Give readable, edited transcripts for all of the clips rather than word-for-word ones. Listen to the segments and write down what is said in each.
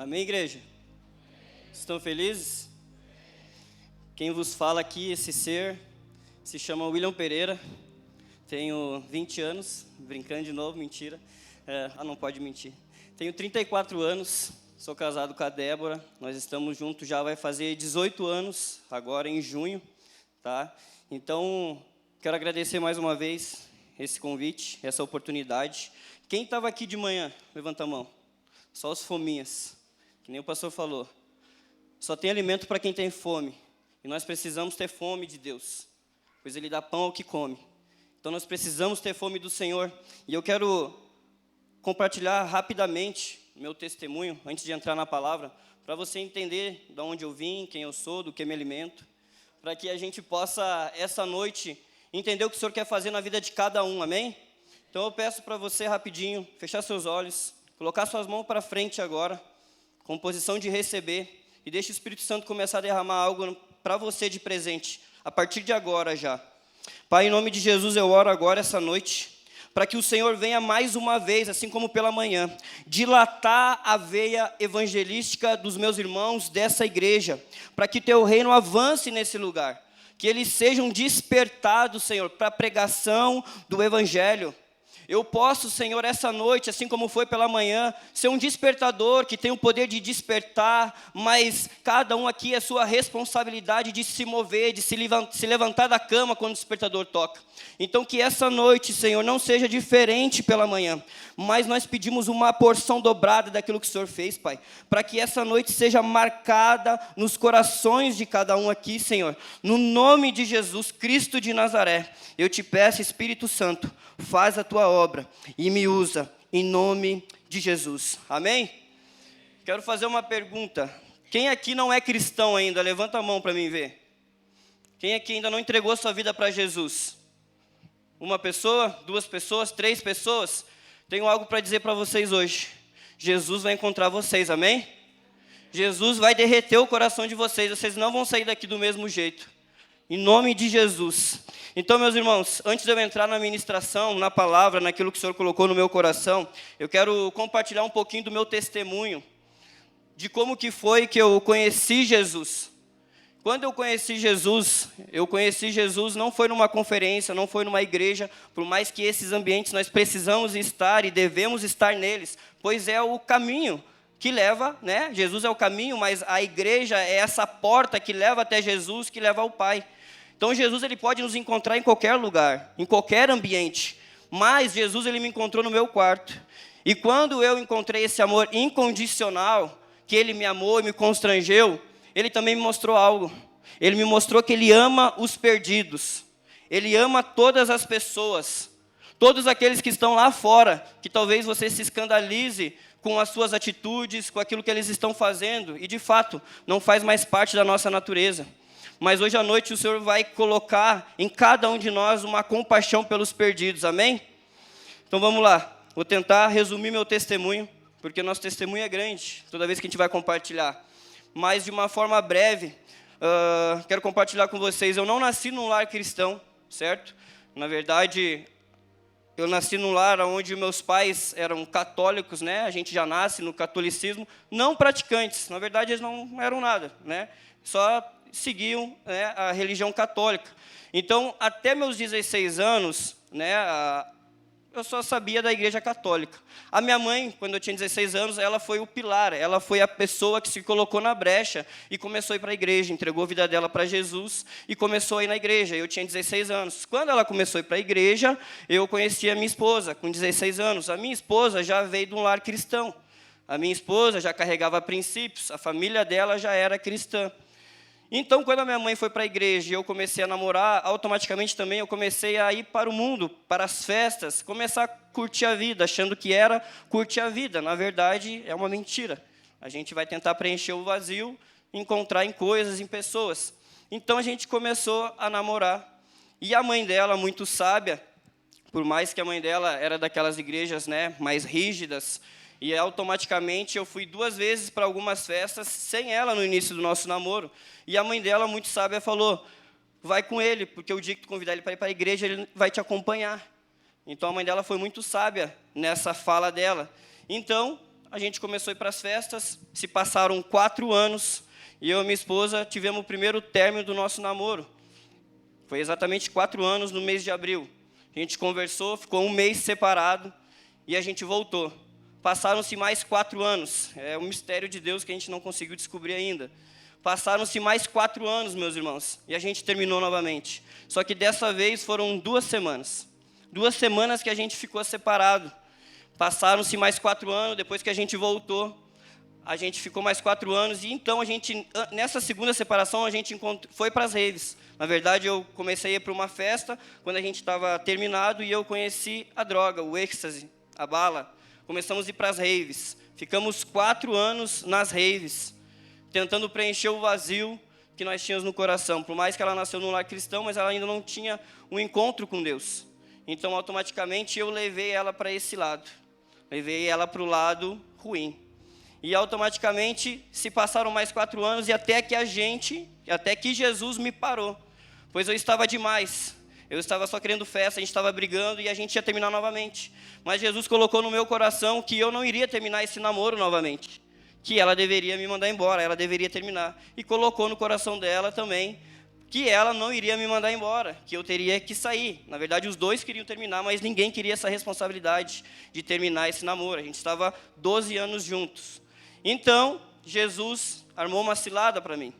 Amém, igreja? Estão felizes? Quem vos fala aqui, esse ser, se chama William Pereira. Tenho 20 anos, brincando de novo, mentira. Não pode mentir. Tenho 34 anos, sou casado com a Débora. Nós estamos juntos, já vai fazer 18 anos, agora em junho, tá? Então, quero agradecer mais uma vez esse convite, essa oportunidade. Quem estava aqui de manhã? Levanta a mão. Só os fominhas, que nem o pastor falou. Só tem alimento para quem tem fome. E nós precisamos ter fome de Deus, pois Ele dá pão ao que come. Então nós precisamos ter fome do Senhor. E eu quero compartilhar rapidamente meu testemunho, antes de entrar na palavra, para você entender de onde eu vim, quem eu sou, do que me alimento, para que a gente possa, essa noite, entender o que o Senhor quer fazer na vida de cada um, amém? Então eu peço para você rapidinho, fechar seus olhos, colocar suas mãos para frente agora, com posição de receber, e deixe o Espírito Santo começar a derramar algo para você de presente, a partir de agora já. Pai, em nome de Jesus, eu oro agora essa noite, para que o Senhor venha mais uma vez, assim como pela manhã, dilatar a veia evangelística dos meus irmãos dessa igreja, para que teu reino avance nesse lugar, que eles sejam despertados, Senhor, para a pregação do evangelho. Eu posso, Senhor, essa noite, assim como foi pela manhã, ser um despertador que tem o poder de despertar, mas cada um aqui é sua responsabilidade de se mover, de se levantar da cama quando o despertador toca. Então que essa noite, Senhor, não seja diferente pela manhã, mas nós pedimos uma porção dobrada daquilo que o Senhor fez, Pai, para que essa noite seja marcada nos corações de cada um aqui, Senhor. No nome de Jesus Cristo de Nazaré, eu te peço, Espírito Santo, faz a tua obra e me usa em nome de Jesus. Amém? Quero fazer uma pergunta. Quem aqui não é cristão ainda? Levanta a mão para mim ver. Quem aqui ainda não entregou sua vida para Jesus? Uma pessoa? Duas pessoas? Três pessoas? Tenho algo para dizer para vocês hoje. Jesus vai encontrar vocês, amém? Jesus vai derreter o coração de vocês. Vocês não vão sair daqui do mesmo jeito. Em nome de Jesus. Então, meus irmãos, antes de eu entrar na ministração, na palavra, naquilo que o Senhor colocou no meu coração, eu quero compartilhar um pouquinho do meu testemunho, de como que foi que eu conheci Jesus. Quando eu conheci Jesus não foi numa conferência, não foi numa igreja, por mais que esses ambientes nós precisamos estar e devemos estar neles, pois é o caminho que leva, né? Jesus é o caminho, mas a igreja é essa porta que leva até Jesus, que leva ao Pai. Então Jesus ele pode nos encontrar em qualquer lugar, em qualquer ambiente, mas Jesus ele me encontrou no meu quarto. E quando eu encontrei esse amor incondicional, que ele me amou e me constrangeu, ele também me mostrou algo. Ele me mostrou que ele ama os perdidos. Ele ama todas as pessoas, todos aqueles que estão lá fora, que talvez você se escandalize com as suas atitudes, com aquilo que eles estão fazendo, e de fato, não faz mais parte da nossa natureza. Mas hoje à noite o Senhor vai colocar em cada um de nós uma compaixão pelos perdidos, amém? Então vamos lá, vou tentar resumir meu testemunho, porque nosso testemunho é grande, toda vez que a gente vai compartilhar. Mas de uma forma breve, quero compartilhar com vocês, eu não nasci num lar cristão, certo? Na verdade, eu nasci num lar onde meus pais eram católicos, né? A gente já nasce no catolicismo, não praticantes, na verdade eles não eram nada, né? Só seguiam, né, a religião católica. Então, até meus 16 anos, né, eu só sabia da igreja católica. A minha mãe, quando eu tinha 16 anos, ela foi o pilar, ela foi a pessoa que se colocou na brecha e começou a ir para a igreja, entregou a vida dela para Jesus e começou a ir na igreja. Eu tinha 16 anos. Quando ela começou a ir para a igreja, eu conheci a minha esposa, com 16 anos. A minha esposa já veio de um lar cristão. A minha esposa já carregava princípios, a família dela já era cristã. Então, quando a minha mãe foi para a igreja e eu comecei a namorar, automaticamente também eu comecei a ir para o mundo, para as festas, começar a curtir a vida, achando que era curtir a vida. Na verdade, é uma mentira. A gente vai tentar preencher o vazio, encontrar em coisas, em pessoas. Então, a gente começou a namorar. E a mãe dela, muito sábia, por mais que a mãe dela era daquelas igrejas, né, mais rígidas, e automaticamente eu fui 2 vezes para algumas festas sem ela no início do nosso namoro. E a mãe dela, muito sábia, falou, vai com ele, porque o dia que tu convidar ele para ir para a igreja, ele vai te acompanhar. Então a mãe dela foi muito sábia nessa fala dela. Então a gente começou a ir para as festas, se passaram 4 anos, e eu e minha esposa tivemos o primeiro término do nosso namoro. Foi exatamente 4 anos no mês de abril. A gente conversou, ficou um mês separado, e a gente voltou. Passaram-se mais 4 anos, é um mistério de Deus que a gente não conseguiu descobrir ainda. Passaram-se mais 4 anos, meus irmãos, e a gente terminou novamente. Só que dessa vez foram 2 semanas. 2 semanas que a gente ficou separado. Passaram-se mais 4 anos, depois que a gente voltou, a gente ficou mais 4 anos, e então a gente, nessa segunda separação, a gente foi para as raves. Na verdade, eu comecei a ir para uma festa, quando a gente estava terminado, e eu conheci a droga, o êxtase, a bala. Começamos a ir para as raves. Ficamos 4 anos nas raves, tentando preencher o vazio que nós tínhamos no coração. Por mais que ela nasceu num lar cristão, mas ela ainda não tinha um encontro com Deus. Então, automaticamente, eu levei ela para esse lado. Levei ela para o lado ruim. E, automaticamente, se passaram mais 4 anos, e até que Jesus me parou. Pois eu estava demais. Eu estava só querendo festa, a gente estava brigando, e a gente ia terminar novamente. Mas Jesus colocou no meu coração que eu não iria terminar esse namoro novamente. Que ela deveria me mandar embora, ela deveria terminar. E colocou no coração dela também que ela não iria me mandar embora, que eu teria que sair. Na verdade, os dois queriam terminar, mas ninguém queria essa responsabilidade de terminar esse namoro. A gente estava 12 anos juntos. Então, Jesus armou uma cilada para mim.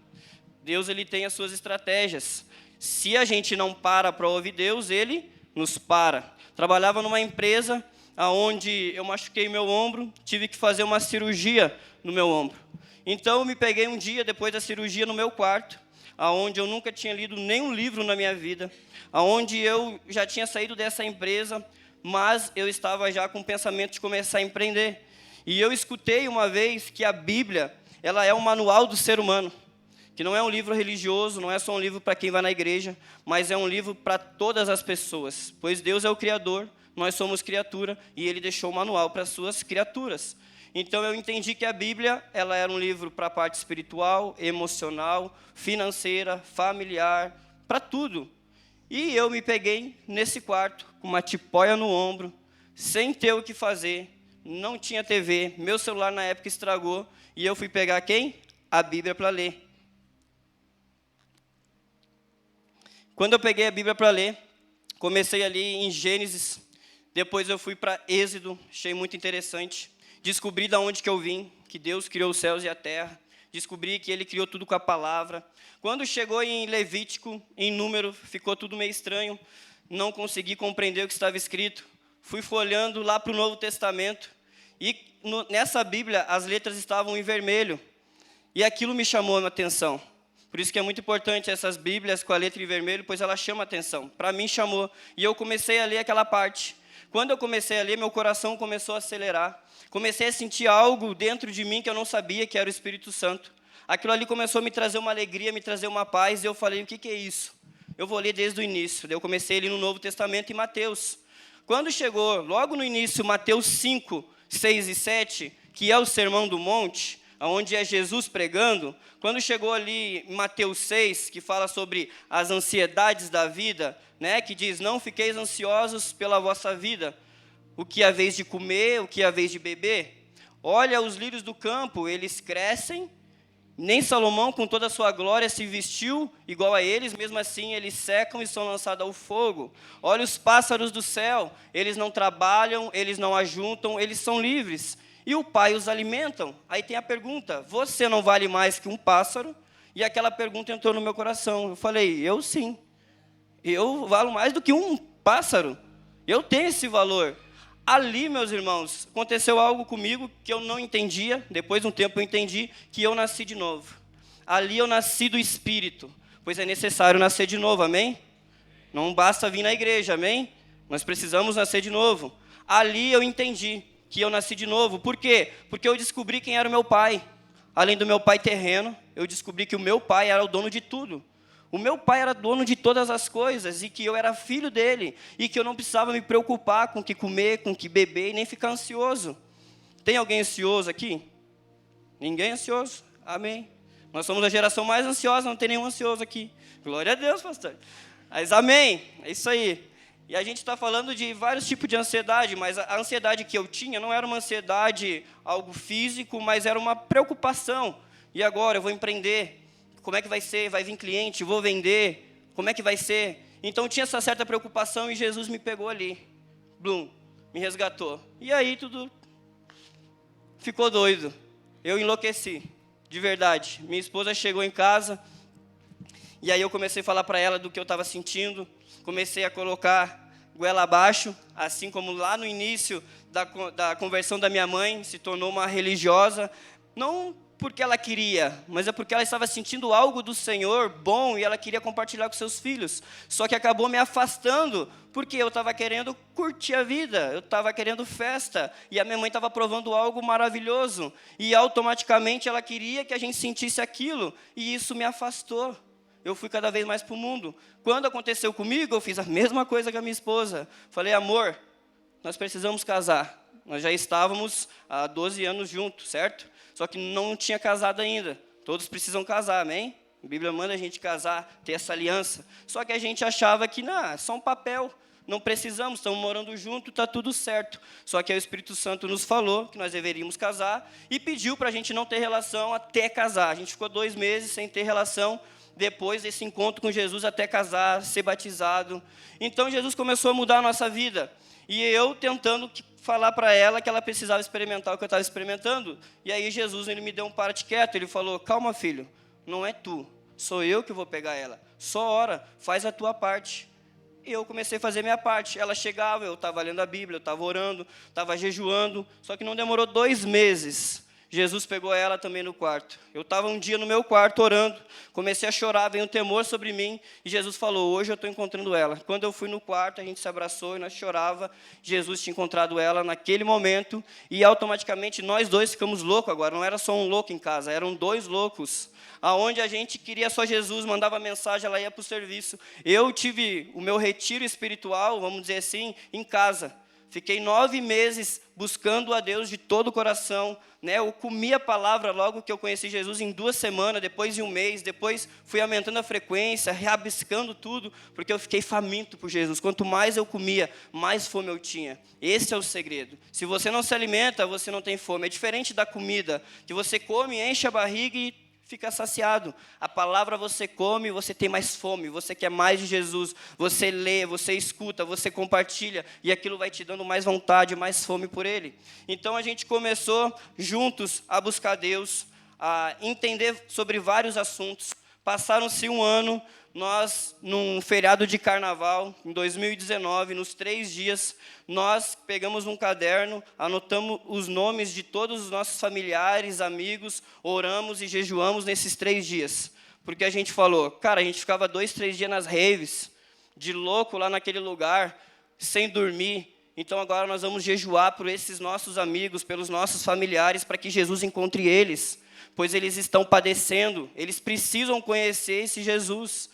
Deus, ele tem as suas estratégias. Se a gente não para ouvir Deus, ele nos para. Trabalhava numa empresa onde eu machuquei meu ombro, tive que fazer uma cirurgia no meu ombro. Então, eu me peguei um dia, depois da cirurgia, no meu quarto, onde eu nunca tinha lido nenhum livro na minha vida, onde eu já tinha saído dessa empresa, mas eu estava já com o pensamento de começar a empreender. E eu escutei uma vez que a Bíblia, ela é um manual do ser humano, que não é um livro religioso, não é só um livro para quem vai na igreja, mas é um livro para todas as pessoas, pois Deus é o Criador, nós somos criatura, e Ele deixou o manual para as suas criaturas. Então eu entendi que a Bíblia, ela era um livro para a parte espiritual, emocional, financeira, familiar, para tudo. E eu me peguei nesse quarto, com uma tipóia no ombro, sem ter o que fazer, não tinha TV, meu celular na época estragou, e eu fui pegar quem? A Bíblia para ler. Quando eu peguei a Bíblia para ler, comecei ali em Gênesis, depois eu fui para Êxodo, achei muito interessante. Descobri de onde que eu vim, que Deus criou os céus e a terra. Descobri que Ele criou tudo com a palavra. Quando chegou em Levítico, em Número, ficou tudo meio estranho. Não consegui compreender o que estava escrito. Fui folheando lá para o Novo Testamento. E nessa Bíblia, as letras estavam em vermelho. E aquilo me chamou a atenção. Por isso que é muito importante essas Bíblias com a letra em vermelho, pois ela chama a atenção. Para mim, chamou. E eu comecei a ler aquela parte. Quando eu comecei a ler, meu coração começou a acelerar. Comecei a sentir algo dentro de mim que eu não sabia, que era o Espírito Santo. Aquilo ali começou a me trazer uma alegria, me trazer uma paz, e eu falei, o que é isso? Eu vou ler desde o início. Daí eu comecei a ler no Novo Testamento, em Mateus. Quando chegou, logo no início, Mateus 5, 6 e 7, que é o Sermão do Monte, onde é Jesus pregando, quando chegou ali em Mateus 6, que fala sobre as ansiedades da vida, né, que diz, não fiqueis ansiosos pela vossa vida, o que é vez de comer, o que é vez de beber. Olha os lírios do campo, eles crescem, nem Salomão com toda a sua glória se vestiu igual a eles, mesmo assim eles secam e são lançados ao fogo. Olha os pássaros do céu, eles não trabalham, eles não ajuntam, eles são livres. E o Pai os alimentam. Aí tem a pergunta, você não vale mais que um pássaro? E aquela pergunta entrou no meu coração. Eu falei, eu sim. Eu valo mais do que um pássaro. Eu tenho esse valor. Ali, meus irmãos, aconteceu algo comigo que eu não entendia. Depois de um tempo eu entendi que eu nasci de novo. Ali eu nasci do Espírito. Pois é necessário nascer de novo, amém? Não basta vir na igreja, amém? Nós precisamos nascer de novo. Ali eu entendi que eu nasci de novo. Por quê? Porque eu descobri quem era o meu pai. Além do meu pai terreno, eu descobri que o meu pai era o dono de tudo. O meu pai era dono de todas as coisas e que eu era filho dele e que eu não precisava me preocupar com o que comer, com o que beber e nem ficar ansioso. Tem alguém ansioso aqui? Ninguém ansioso? Amém. Nós somos a geração mais ansiosa, não tem nenhum ansioso aqui. Glória a Deus, pastor. Mas amém, é isso aí. E a gente está falando de vários tipos de ansiedade, mas a ansiedade que eu tinha não era uma ansiedade, algo físico, mas era uma preocupação. E agora, eu vou empreender, como é que vai ser? Vai vir cliente, vou vender, como é que vai ser? Então, tinha essa certa preocupação e Jesus me pegou ali, blum, me resgatou. E aí, tudo ficou doido. Eu enlouqueci, de verdade. Minha esposa chegou em casa, e aí eu comecei a falar para ela do que eu estava sentindo, comecei a colocar goela abaixo, assim como lá no início da conversão da minha mãe, se tornou uma religiosa, não porque ela queria, mas é porque ela estava sentindo algo do Senhor bom e ela queria compartilhar com seus filhos. Só que acabou me afastando, porque eu estava querendo curtir a vida, eu estava querendo festa, e a minha mãe estava provando algo maravilhoso, e automaticamente ela queria que a gente sentisse aquilo, e isso me afastou. Eu fui cada vez mais para o mundo. Quando aconteceu comigo, eu fiz a mesma coisa que a minha esposa. Falei, amor, nós precisamos casar. Nós já estávamos há 12 anos juntos, certo? Só que não tinha casado ainda. Todos precisam casar, amém? A Bíblia manda a gente casar, ter essa aliança. Só que a gente achava que, não, é só um papel. Não precisamos, estamos morando juntos, está tudo certo. Só que aí o Espírito Santo nos falou que nós deveríamos casar e pediu para a gente não ter relação até casar. A gente ficou 2 meses sem ter relação, depois desse encontro com Jesus, até casar, ser batizado. Então, Jesus começou a mudar a nossa vida. E eu tentando falar para ela que ela precisava experimentar o que eu estava experimentando. E aí, Jesus, ele me deu um parte quieto. Ele falou, calma, filho, não é tu, sou eu que vou pegar ela. Só ora, faz a tua parte. E eu comecei a fazer minha parte. Ela chegava, eu estava lendo a Bíblia, eu estava orando, estava jejuando. Só que não demorou 2 meses. Jesus pegou ela também no quarto. Eu estava um dia no meu quarto orando, comecei a chorar, veio um temor sobre mim, e Jesus falou, hoje eu estou encontrando ela. Quando eu fui no quarto, a gente se abraçou e nós chorava, Jesus tinha encontrado ela naquele momento, e automaticamente nós dois ficamos loucos agora, não era só um louco em casa, eram 2 loucos, aonde a gente queria só Jesus, mandava mensagem, ela ia para o serviço. Eu tive o meu retiro espiritual, vamos dizer assim, em casa. Fiquei 9 meses buscando a Deus de todo o coração, né? Eu comi a palavra logo que eu conheci Jesus em 2 semanas, depois em 1 mês, depois fui aumentando a frequência, reabiscando tudo, porque eu fiquei faminto por Jesus. Quanto mais eu comia, mais fome eu tinha. Esse é o segredo. Se você não se alimenta, você não tem fome. É diferente da comida, que você come, enche a barriga e fica saciado. A palavra você come, você tem mais fome, você quer mais de Jesus, você lê, você escuta, você compartilha, e aquilo vai te dando mais vontade, mais fome por Ele. Então a gente começou juntos a buscar Deus, a entender sobre vários assuntos. Passaram-se 1 ano, nós, num feriado de carnaval, em 2019, nos 3 dias, nós pegamos um caderno, anotamos os nomes de todos os nossos familiares, amigos, oramos e jejuamos nesses 3 dias. Porque a gente falou, cara, a gente ficava 2, 3 dias nas raves, de louco lá naquele lugar, sem dormir. Então agora nós vamos jejuar por esses nossos amigos, pelos nossos familiares, para que Jesus encontre eles, pois eles estão padecendo, eles precisam conhecer esse Jesus.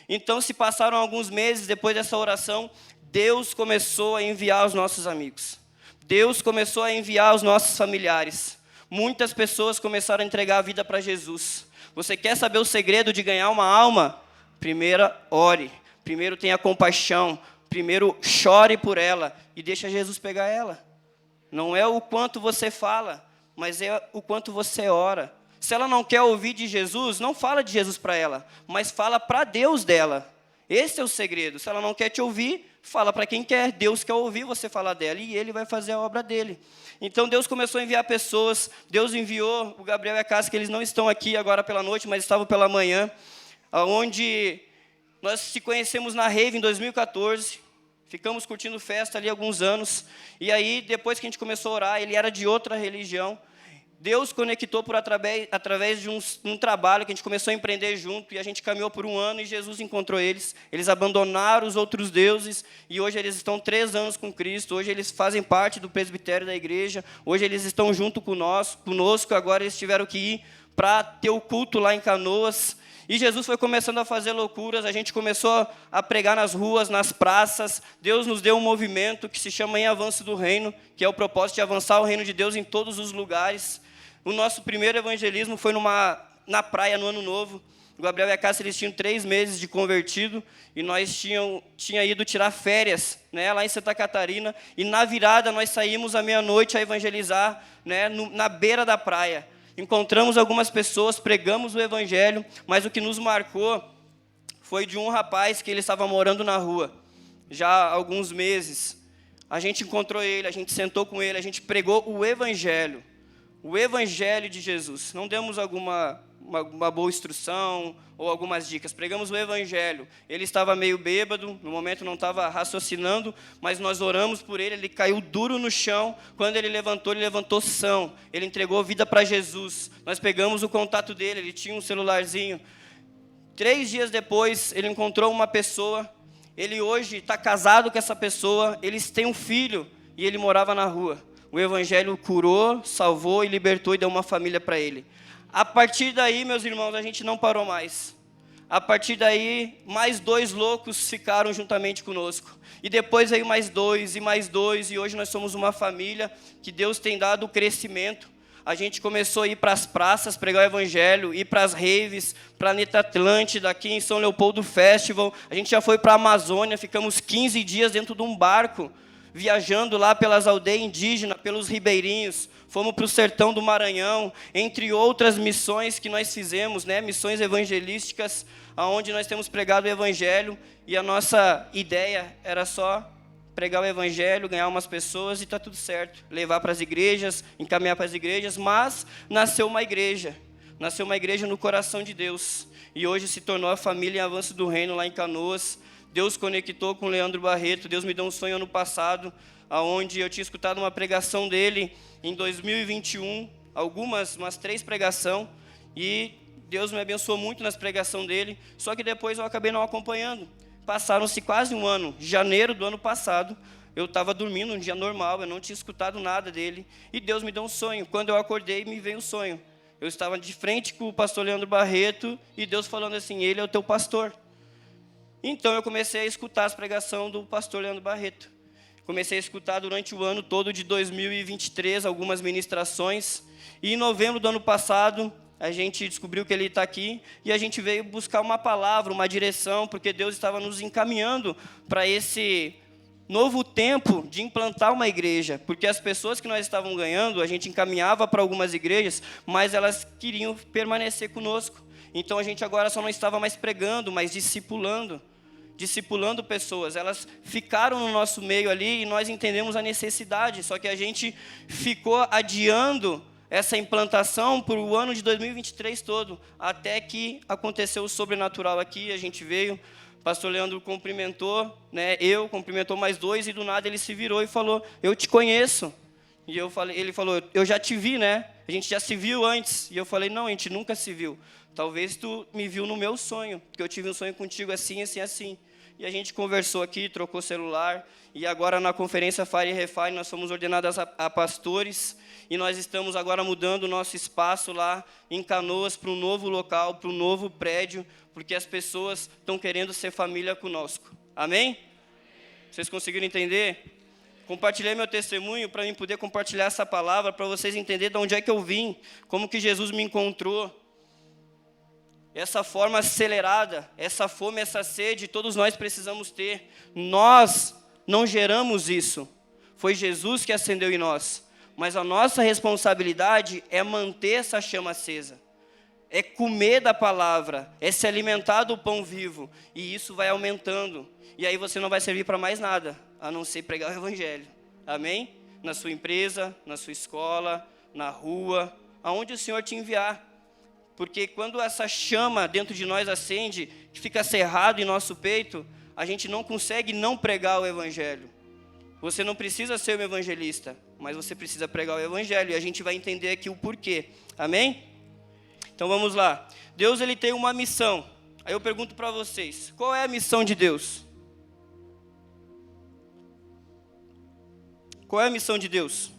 Então, se passaram alguns meses depois dessa oração, Deus começou a enviar os nossos amigos. Deus começou a enviar os nossos familiares. Muitas pessoas começaram a entregar a vida para Jesus. Você quer saber o segredo de ganhar uma alma? Primeiro, ore. Primeiro, tenha compaixão. Primeiro, chore por ela e deixa Jesus pegar ela. Não é o quanto você fala, mas é o quanto você ora. Se ela não quer ouvir de Jesus, não fala de Jesus para ela, mas fala para Deus dela. Esse é o segredo. Se ela não quer te ouvir, fala para quem quer. Deus quer ouvir você falar dela e Ele vai fazer a obra dele. Então Deus começou a enviar pessoas. Deus enviou o Gabriel e a Cássia, que eles não estão aqui agora pela noite, mas estavam pela manhã, onde nós se conhecemos na Rave em 2014. Ficamos curtindo festa ali alguns anos. E aí, depois que a gente começou a orar, ele era de outra religião. Deus conectou através de um trabalho que a gente começou a empreender junto, e a gente caminhou por 1 ano e Jesus encontrou eles. Eles abandonaram os outros deuses e hoje eles estão 3 anos com Cristo. Hoje eles fazem parte do presbitério da igreja. Hoje eles estão junto conosco. Agora eles tiveram que ir para ter o culto lá em Canoas. E Jesus foi começando a fazer loucuras, a gente começou a pregar nas ruas, nas praças. Deus nos deu um movimento que se chama Em Avanço do Reino, que é o propósito de avançar o reino de Deus em todos os lugares. O nosso primeiro evangelismo foi na praia no Ano Novo. O Gabriel e a Cássia, eles tinham 3 meses de convertido e nós tinha ido tirar férias, né, lá em Santa Catarina. E na virada nós saímos à meia-noite a evangelizar, né, na beira da praia. Encontramos algumas pessoas, pregamos o evangelho, mas o que nos marcou foi de um rapaz que ele estava morando na rua já há alguns meses. A gente encontrou ele, a gente sentou com ele, a gente pregou o evangelho de Jesus. Não demos uma boa instrução ou algumas dicas, pregamos o evangelho. Ele estava meio bêbado, no momento não estava raciocinando, mas nós oramos por ele, ele caiu duro no chão. Quando ele levantou são, ele entregou vida para Jesus. Nós pegamos o contato dele, ele tinha um celularzinho. 3 dias depois, ele encontrou uma pessoa, ele hoje está casado com essa pessoa, eles têm um filho e ele morava na rua. O evangelho curou, salvou e libertou e deu uma família para ele. A partir daí, meus irmãos, a gente não parou mais. A partir daí, mais 2 loucos ficaram juntamente conosco. E depois veio mais 2 e mais 2, e hoje nós somos uma família que Deus tem dado crescimento. A gente começou a ir para as praças, pregar o evangelho, ir para as raves, Planeta Atlântida, aqui em São Leopoldo Festival. A gente já foi para a Amazônia, ficamos 15 dias dentro de um barco, viajando lá pelas aldeias indígenas, pelos ribeirinhos. Fomos para o sertão do Maranhão, entre outras missões que nós fizemos, né? Missões evangelísticas, onde nós temos pregado o evangelho. E a nossa ideia era só pregar o evangelho, ganhar umas pessoas e está tudo certo. Levar para as igrejas, encaminhar para as igrejas, mas nasceu uma igreja no coração de Deus. E hoje se tornou a família em avanço do reino lá em Canoas. Deus conectou com o Leandro Barreto. Deus me deu um sonho ano passado, onde eu tinha escutado uma pregação dele em 2021, umas 3 pregações, e Deus me abençoou muito nas pregações dele, só que depois eu acabei não acompanhando. Passaram-se quase um ano, janeiro do ano passado, eu estava dormindo um dia normal, eu não tinha escutado nada dele, e Deus me deu um sonho. Quando eu acordei, me veio um sonho. Eu estava de frente com o pastor Leandro Barreto, e Deus falando assim, ele é o teu pastor. Então eu comecei a escutar as pregações do pastor Leandro Barreto. Comecei a escutar durante o ano todo de 2023, algumas ministrações, e em novembro do ano passado, a gente descobriu que ele está aqui, e a gente veio buscar uma palavra, uma direção, porque Deus estava nos encaminhando para esse novo tempo de implantar uma igreja, porque as pessoas que nós estávamos ganhando, a gente encaminhava para algumas igrejas, mas elas queriam permanecer conosco. Então a gente agora só não estava mais pregando, mas discipulando pessoas. Elas ficaram no nosso meio ali e nós entendemos a necessidade, só que a gente ficou adiando essa implantação por o ano de 2023 todo, até que aconteceu o sobrenatural aqui. A gente veio, o pastor Leandro cumprimentou, né, cumprimentou mais 2, e do nada ele se virou e falou, eu te conheço. E ele falou, eu já te vi, né? A gente já se viu antes. E eu falei, não, a gente nunca se viu. Talvez tu me viu no meu sonho, porque eu tive um sonho contigo assim, assim, assim. E a gente conversou aqui, trocou celular, e agora na conferência Fire Refine nós fomos ordenados a pastores, e nós estamos agora mudando o nosso espaço lá em Canoas para um novo local, para um novo prédio, porque as pessoas estão querendo ser família conosco. Amém? Vocês conseguiram entender? Compartilhei meu testemunho para mim poder compartilhar essa palavra, para vocês entenderem de onde é que eu vim, como que Jesus me encontrou. Essa forma acelerada, essa fome, essa sede, todos nós precisamos ter. Nós não geramos isso. Foi Jesus que acendeu em nós. Mas a nossa responsabilidade é manter essa chama acesa. É comer da palavra, é se alimentar do pão vivo. E isso vai aumentando. E aí você não vai servir para mais nada, a não ser pregar o evangelho. Amém? Na sua empresa, na sua escola, na rua, aonde o Senhor te enviar. Porque quando essa chama dentro de nós acende, que fica cerrado em nosso peito, a gente não consegue não pregar o evangelho. Você não precisa ser um evangelista, mas você precisa pregar o evangelho, e a gente vai entender aqui o porquê. Amém? Então vamos lá. Deus, ele tem uma missão. Aí eu pergunto para vocês, qual é a missão de Deus? Qual é a missão de Deus?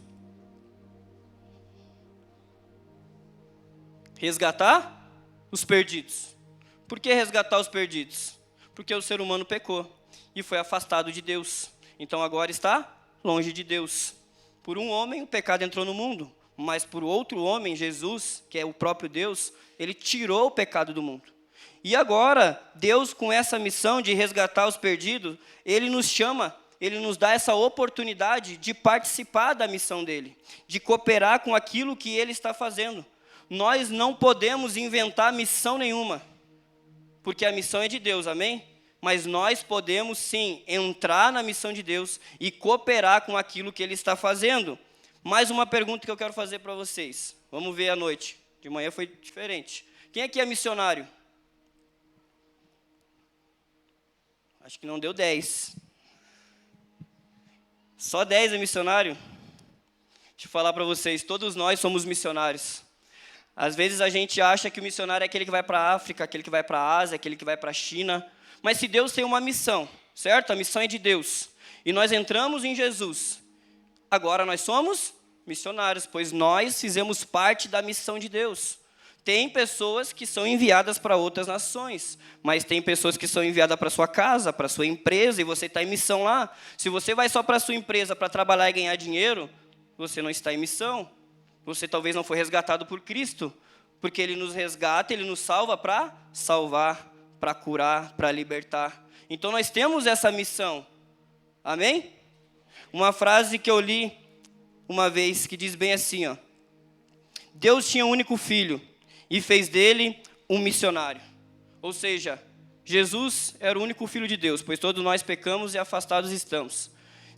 Resgatar os perdidos. Por que resgatar os perdidos? Porque o ser humano pecou e foi afastado de Deus. Então agora está longe de Deus. Por um homem o pecado entrou no mundo, mas por outro homem, Jesus, que é o próprio Deus, ele tirou o pecado do mundo. E agora, Deus, com essa missão de resgatar os perdidos, Ele nos chama, Ele nos dá essa oportunidade de participar da missão dEle, de cooperar com aquilo que Ele está fazendo. Nós não podemos inventar missão nenhuma, porque a missão é de Deus, amém? Mas nós podemos, sim, entrar na missão de Deus e cooperar com aquilo que Ele está fazendo. Mais uma pergunta que eu quero fazer para vocês. Vamos ver à noite. De manhã foi diferente. Quem aqui é missionário? Acho que não deu 10. Só 10 é missionário? Deixa eu falar para vocês, todos nós somos missionários. Às vezes a gente acha que o missionário é aquele que vai para a África, aquele que vai para a Ásia, aquele que vai para a China. Mas se Deus tem uma missão, certo? A missão é de Deus. E nós entramos em Jesus. Agora nós somos missionários, pois nós fizemos parte da missão de Deus. Tem pessoas que são enviadas para outras nações, mas tem pessoas que são enviadas para sua casa, para sua empresa, e você está em missão lá. Se você vai só para a sua empresa para trabalhar e ganhar dinheiro, você não está em missão. Você talvez não foi resgatado por Cristo, porque Ele nos resgata, Ele nos salva para salvar, para curar, para libertar. Então nós temos essa missão. Amém? Uma frase que eu li uma vez que diz bem assim, ó: Deus tinha um único filho e fez dele um missionário. Ou seja, Jesus era o único filho de Deus, pois todos nós pecamos e afastados estamos.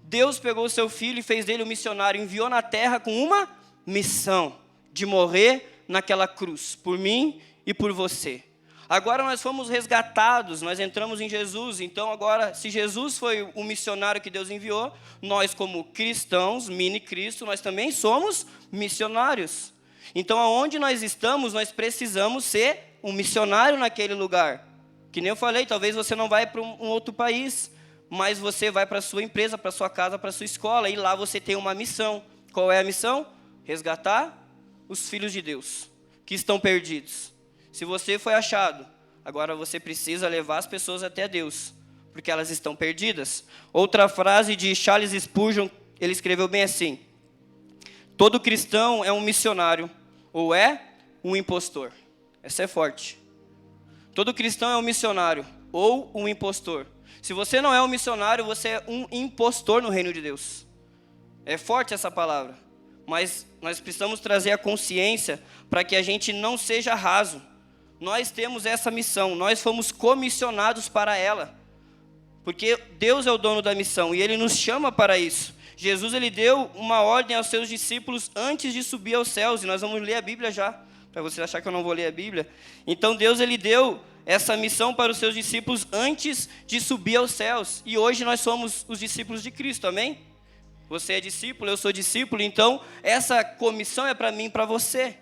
Deus pegou o seu filho e fez dele um missionário, enviou na terra com uma missão de morrer naquela cruz, por mim e por você. Agora nós fomos resgatados, nós entramos em Jesus, então agora, se Jesus foi o missionário que Deus enviou, nós como cristãos, mini Cristo, nós também somos missionários. Então aonde nós estamos, nós precisamos ser um missionário naquele lugar. Que nem eu falei, talvez você não vai para um outro país, mas você vai para a sua empresa, para a sua casa, para a sua escola, e lá você tem uma missão. Qual é a missão? Resgatar os filhos de Deus, que estão perdidos. Se você foi achado, agora você precisa levar as pessoas até Deus, porque elas estão perdidas. Outra frase de Charles Spurgeon, ele escreveu bem assim: todo cristão é um missionário, ou é um impostor. Essa é forte. Todo cristão é um missionário, ou um impostor. Se você não é um missionário, você é um impostor no reino de Deus. É forte essa palavra. Mas nós precisamos trazer a consciência para que a gente não seja raso. Nós temos essa missão, nós fomos comissionados para ela. Porque Deus é o dono da missão e Ele nos chama para isso. Jesus, Ele deu uma ordem aos seus discípulos antes de subir aos céus. E nós vamos ler a Bíblia já, para você achar que eu não vou ler a Bíblia. Então Deus, Ele deu essa missão para os seus discípulos antes de subir aos céus. E hoje nós somos os discípulos de Cristo, amém? Você é discípulo, eu sou discípulo, então essa comissão é para mim e para você.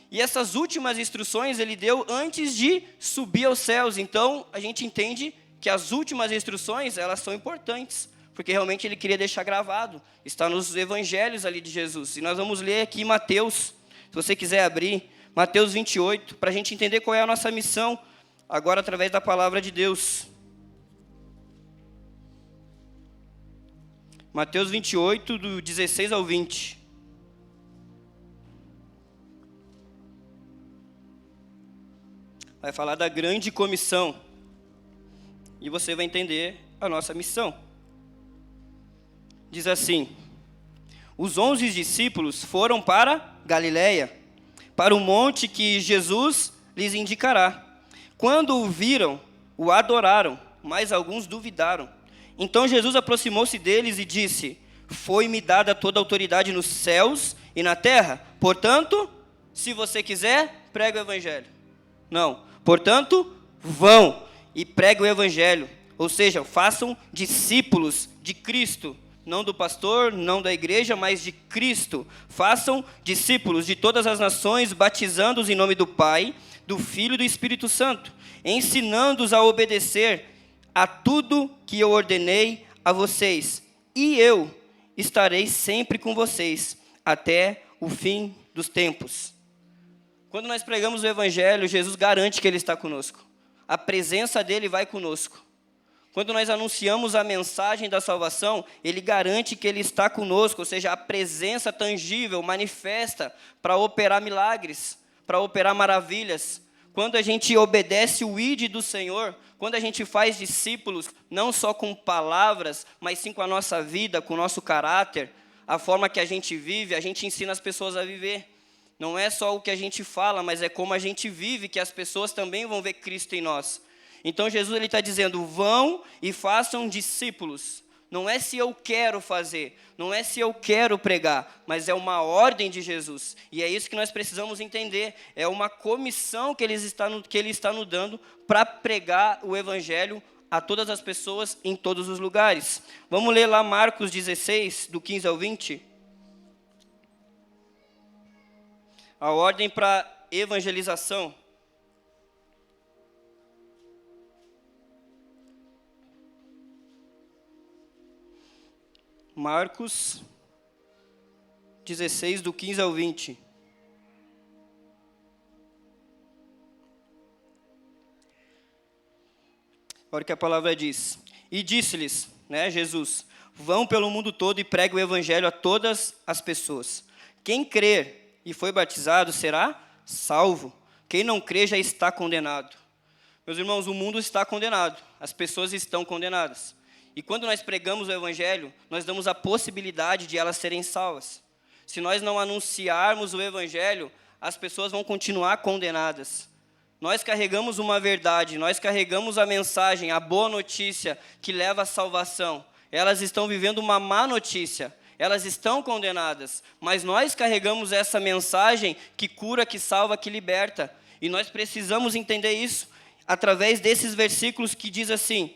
E essas últimas instruções Ele deu antes de subir aos céus. Então a gente entende que as últimas instruções, elas são importantes, porque realmente Ele queria deixar gravado. Está nos evangelhos ali de Jesus. E nós vamos ler aqui Mateus, se você quiser abrir, Mateus 28, para a gente entender qual é a nossa missão, agora através da palavra de Deus. Mateus 28, do 16 ao 20. Vai falar da grande comissão. E você vai entender a nossa missão. Diz assim: os 11 discípulos foram para Galiléia, para o monte que Jesus lhes indicará. Quando o viram, o adoraram, mas alguns duvidaram. Então Jesus aproximou-se deles e disse: foi-me dada toda a autoridade nos céus e na terra. Portanto, se você quiser, pregue o evangelho. Não. Portanto, vão e pregue o evangelho. Ou seja, façam discípulos de Cristo. Não do pastor, não da igreja, mas de Cristo. Façam discípulos de todas as nações, batizando-os em nome do Pai, do Filho e do Espírito Santo, ensinando-os a obedecer a tudo que eu ordenei a vocês. E eu estarei sempre com vocês, até o fim dos tempos. Quando nós pregamos o evangelho, Jesus garante que Ele está conosco. A presença dEle vai conosco. Quando nós anunciamos a mensagem da salvação, Ele garante que Ele está conosco, ou seja, a presença tangível, manifesta, para operar milagres, para operar maravilhas. quando a gente obedece o ID do Senhor, quando a gente faz discípulos, não só com palavras, mas sim com a nossa vida, com o nosso caráter, a forma que a gente vive, a gente ensina as pessoas a viver. Não é só o que a gente fala, mas é como a gente vive, que as pessoas também vão ver Cristo em nós. Então Jesus está dizendo, vão e façam discípulos. Não é se eu quero fazer, não é se eu quero pregar, mas é uma ordem de Jesus. E é isso que nós precisamos entender. É uma comissão que Ele está nos dando para pregar o Evangelho a todas as pessoas, em todos os lugares. Vamos ler lá Marcos 16, do 15 ao 20. A ordem para evangelização. Marcos 16, do 15 ao 20. Olha o que a palavra diz. E disse-lhes, Jesus, vão pelo mundo todo e preguem o evangelho a todas as pessoas. Quem crer e foi batizado será salvo. Quem não crer já está condenado. Meus irmãos, o mundo está condenado. As pessoas estão condenadas. E quando nós pregamos o Evangelho, nós damos a possibilidade de elas serem salvas. Se nós não anunciarmos o Evangelho, as pessoas vão continuar condenadas. Nós carregamos uma verdade, nós carregamos a mensagem, a boa notícia que leva à salvação. Elas estão vivendo uma má notícia, elas estão condenadas. Mas nós carregamos essa mensagem que cura, que salva, que liberta. E nós precisamos entender isso através desses versículos que diz assim: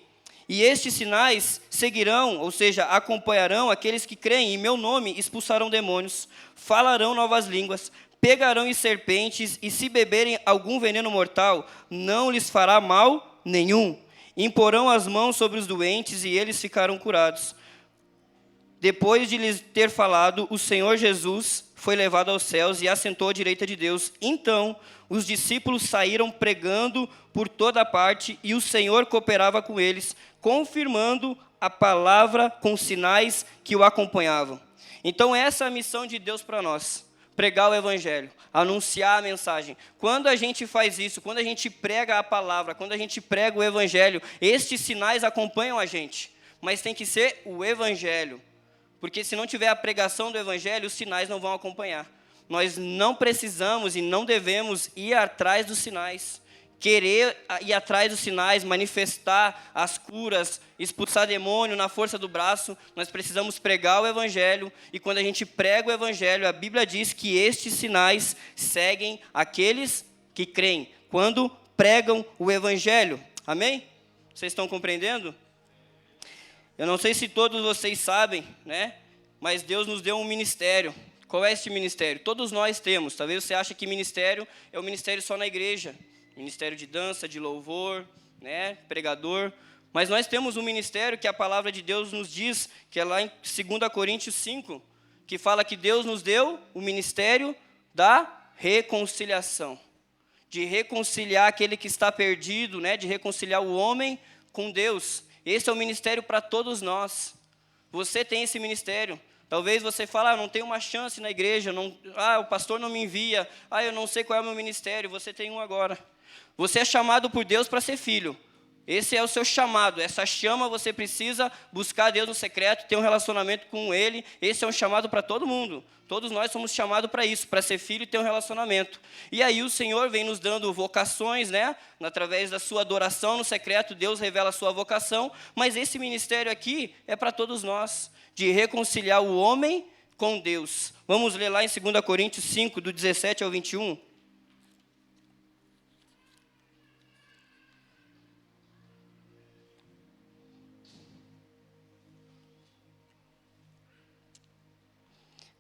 e estes sinais seguirão, ou seja, acompanharão aqueles que creem em meu nome, expulsarão demônios, falarão novas línguas, pegarão em serpentes, e se beberem algum veneno mortal, não lhes fará mal nenhum. Imporão as mãos sobre os doentes, e eles ficarão curados. Depois de lhes ter falado, o Senhor Jesus foi levado aos céus e assentou à direita de Deus. Então, os discípulos saíram pregando por toda parte, e o Senhor cooperava com eles, confirmando a palavra com sinais que o acompanhavam. Então, essa é a missão de Deus para nós: pregar o Evangelho, anunciar a mensagem. Quando a gente faz isso, quando a gente prega a palavra, quando a gente prega o Evangelho, estes sinais acompanham a gente, mas tem que ser o Evangelho. Porque se não tiver a pregação do Evangelho, os sinais não vão acompanhar. Nós não precisamos e não devemos ir atrás dos sinais. Querer ir atrás dos sinais, manifestar as curas, expulsar demônio na força do braço. Nós precisamos pregar o Evangelho. E quando a gente prega o Evangelho, a Bíblia diz que estes sinais seguem aqueles que creem, quando pregam o Evangelho. Amém? Vocês estão compreendendo? Eu não sei se todos vocês sabem, mas Deus nos deu um ministério. Qual é este ministério? Todos nós temos. Talvez você ache que ministério é o ministério só na igreja. Ministério de dança, de louvor, pregador. Mas nós temos um ministério que a palavra de Deus nos diz, que é lá em 2 Coríntios 5, que fala que Deus nos deu o ministério da reconciliação. De reconciliar aquele que está perdido, de reconciliar o homem com Deus. Esse é o ministério para todos nós. Você tem esse ministério. Talvez você fale, não tenho uma chance na igreja, o pastor não me envia, eu não sei qual é o meu ministério. Você tem um agora. Você é chamado por Deus para ser filho. Esse é o seu chamado. Essa chama você precisa buscar Deus no secreto, ter um relacionamento com Ele. Esse é um chamado para todo mundo. Todos nós somos chamados para isso, para ser filho e ter um relacionamento. E aí o Senhor vem nos dando vocações, através da sua adoração no secreto, Deus revela a sua vocação. Mas esse ministério aqui é para todos nós, de reconciliar o homem com Deus. Vamos ler lá em 2 Coríntios 5, do 17 ao 21.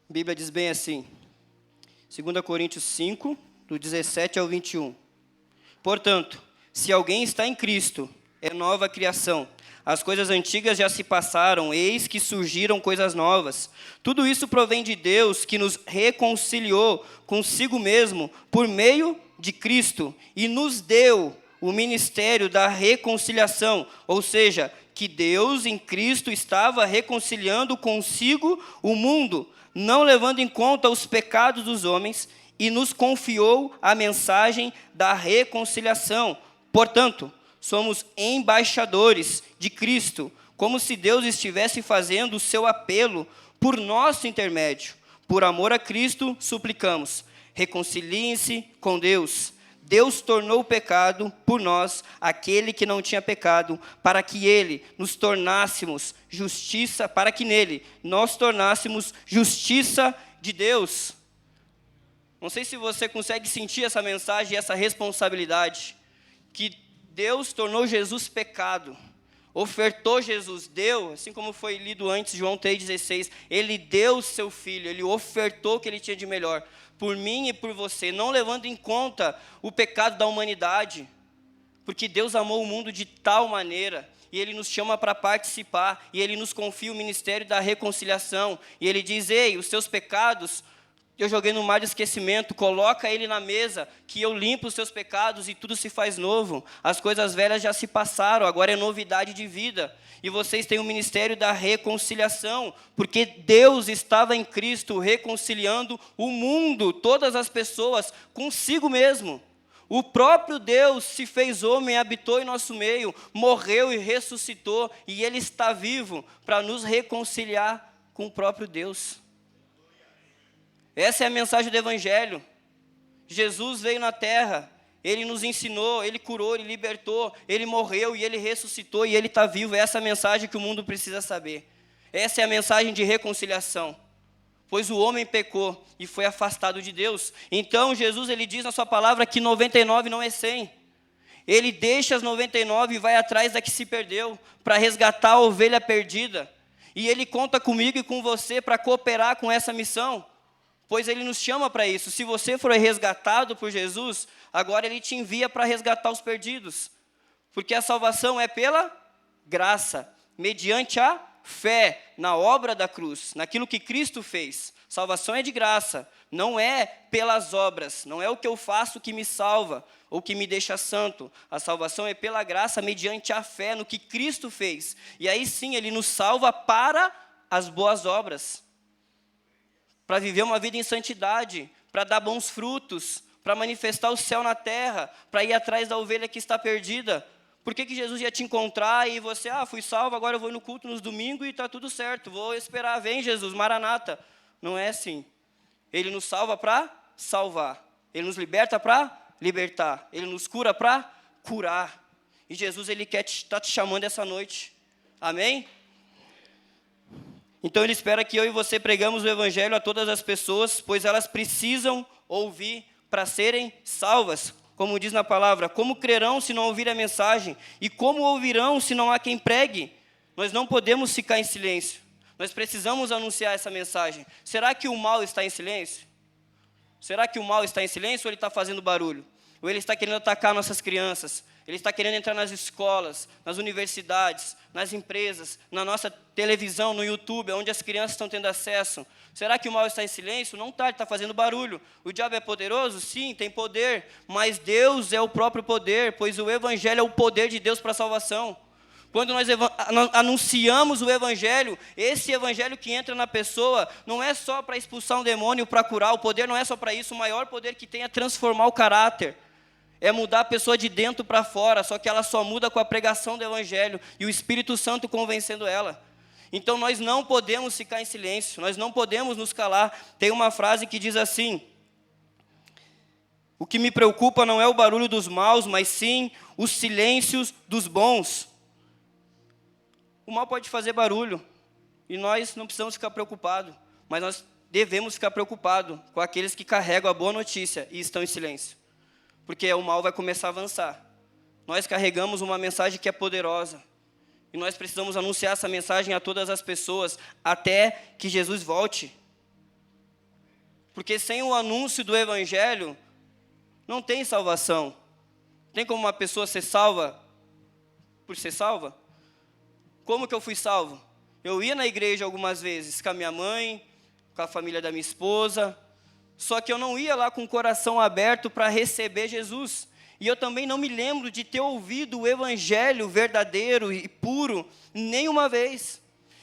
A Bíblia diz bem assim, 2 Coríntios 5, do 17 ao 21. Portanto, se alguém está em Cristo, é nova criação. As coisas antigas já se passaram, eis que surgiram coisas novas. Tudo isso provém de Deus, que nos reconciliou consigo mesmo por meio de Cristo e nos deu o ministério da reconciliação, ou seja, que Deus em Cristo estava reconciliando consigo o mundo, não levando em conta os pecados dos homens, e nos confiou a mensagem da reconciliação. Portanto, somos embaixadores de Cristo, como se Deus estivesse fazendo o seu apelo por nosso intermédio. Por amor a Cristo, suplicamos, reconciliem-se com Deus. Deus tornou o pecado por nós, aquele que não tinha pecado, para que ele nos tornássemos justiça, para que nele nós tornássemos justiça de Deus. Não sei se você consegue sentir essa mensagem e essa responsabilidade, que Deus tornou Jesus pecado, ofertou Jesus, deu, assim como foi lido antes, João 3,16, ele deu seu filho, ele ofertou o que ele tinha de melhor, por mim e por você, não levando em conta o pecado da humanidade, porque Deus amou o mundo de tal maneira, e Ele nos chama para participar, e Ele nos confia o ministério da reconciliação, e Ele diz, ei, os seus pecados, eu joguei no mar de esquecimento, coloca ele na mesa, que eu limpo os seus pecados e tudo se faz novo. As coisas velhas já se passaram, agora é novidade de vida. E vocês têm o ministério da reconciliação, porque Deus estava em Cristo reconciliando o mundo, todas as pessoas, consigo mesmo. O próprio Deus se fez homem, habitou em nosso meio, morreu e ressuscitou, e Ele está vivo para nos reconciliar com o próprio Deus. Essa é a mensagem do Evangelho. Jesus veio na terra, Ele nos ensinou, Ele curou, Ele libertou, Ele morreu e Ele ressuscitou e Ele está vivo. Essa é a mensagem que o mundo precisa saber. Essa é a mensagem de reconciliação. Pois o homem pecou e foi afastado de Deus. Então Jesus, Ele diz na sua palavra que 99 não é 100. Ele deixa as 99 e vai atrás da que se perdeu, para resgatar a ovelha perdida. E Ele conta comigo e com você para cooperar com essa missão. Pois Ele nos chama para isso. Se você for resgatado por Jesus, agora Ele te envia para resgatar os perdidos. Porque a salvação é pela graça, mediante a fé na obra da cruz, naquilo que Cristo fez. Salvação é de graça, não é pelas obras, não é o que eu faço que me salva, ou que me deixa santo. A salvação é pela graça, mediante a fé no que Cristo fez. E aí sim, Ele nos salva para as boas obras. Para viver uma vida em santidade, para dar bons frutos, para manifestar o céu na terra, para ir atrás da ovelha que está perdida. Por que Jesus ia te encontrar e você, fui salvo, agora eu vou no culto nos domingos e está tudo certo, vou esperar, vem Jesus, Maranata. Não é assim. Ele nos salva para salvar, Ele nos liberta para libertar, Ele nos cura para curar. E Jesus, Ele quer estar te chamando essa noite. Amém? Então Ele espera que eu e você pregamos o Evangelho a todas as pessoas, pois elas precisam ouvir para serem salvas. Como diz na palavra, como crerão se não ouvirem a mensagem? E como ouvirão se não há quem pregue? Nós não podemos ficar em silêncio. Nós precisamos anunciar essa mensagem. Será que o mal está em silêncio? Será que o mal está em silêncio ou ele está fazendo barulho? Ou ele está querendo atacar nossas crianças? Ele está querendo entrar nas escolas, nas universidades, nas empresas, na nossa televisão, no YouTube, onde as crianças estão tendo acesso. Será que o mal está em silêncio? Não está, ele está fazendo barulho. O diabo é poderoso? Sim, tem poder, mas Deus é o próprio poder, pois o Evangelho é o poder de Deus para a salvação. Quando nós anunciamos o Evangelho, esse Evangelho que entra na pessoa, não é só para expulsar um demônio, para curar, o poder não é só para isso, o maior poder que tem é transformar o caráter. É mudar a pessoa de dentro para fora, só que ela só muda com a pregação do Evangelho e o Espírito Santo convencendo ela. Então nós não podemos ficar em silêncio, nós não podemos nos calar. Tem uma frase que diz assim: o que me preocupa não é o barulho dos maus, mas sim os silêncios dos bons. O mal pode fazer barulho e nós não precisamos ficar preocupados, mas nós devemos ficar preocupados com aqueles que carregam a boa notícia e estão em silêncio. Porque o mal vai começar a avançar. Nós carregamos uma mensagem que é poderosa. E nós precisamos anunciar essa mensagem a todas as pessoas, até que Jesus volte. Porque sem o anúncio do Evangelho, não tem salvação. Tem como uma pessoa ser salva por ser salva? Como que eu fui salvo? Eu ia na igreja algumas vezes, com a minha mãe, com a família da minha esposa, só que eu não ia lá com o coração aberto para receber Jesus. E eu também não me lembro de ter ouvido o Evangelho verdadeiro e puro nenhuma vez.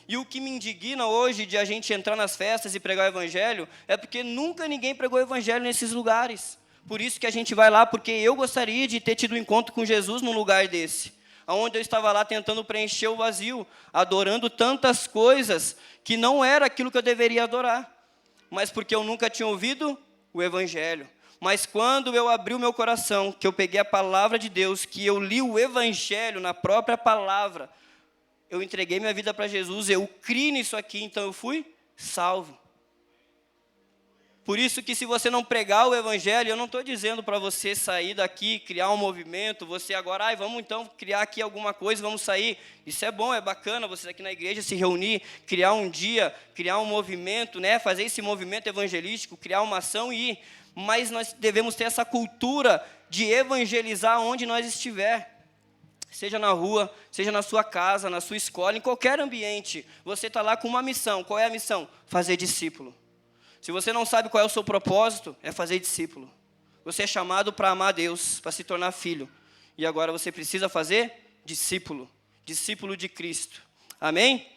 E o que me indigna hoje de a gente entrar nas festas e pregar o evangelho é porque nunca ninguém pregou o evangelho nesses lugares. Por isso que a gente vai lá, porque eu gostaria de ter tido um encontro com Jesus num lugar desse, onde eu estava lá tentando preencher o vazio, adorando tantas coisas que não era aquilo que eu deveria adorar, mas porque eu nunca tinha ouvido o evangelho. Mas quando eu abri o meu coração, que eu peguei a palavra de Deus, que eu li o evangelho na própria palavra, eu entreguei minha vida para Jesus, eu criei nisso aqui, então eu fui salvo. Por isso que se você não pregar o evangelho, eu não estou dizendo para você sair daqui, criar um movimento, você agora, vamos então criar aqui alguma coisa, vamos sair. Isso é bom, é bacana, vocês aqui na igreja se reunir, criar um dia, criar um movimento, né? Fazer esse movimento evangelístico, criar uma ação e ir. Mas nós devemos ter essa cultura de evangelizar onde nós estiver. Seja na rua, seja na sua casa, na sua escola, em qualquer ambiente. Você está lá com uma missão. Qual é a missão? Fazer discípulo. Se você não sabe qual é o seu propósito, é fazer discípulo. Você é chamado para amar Deus, para se tornar filho. E agora você precisa fazer discípulo. Discípulo de Cristo. Amém?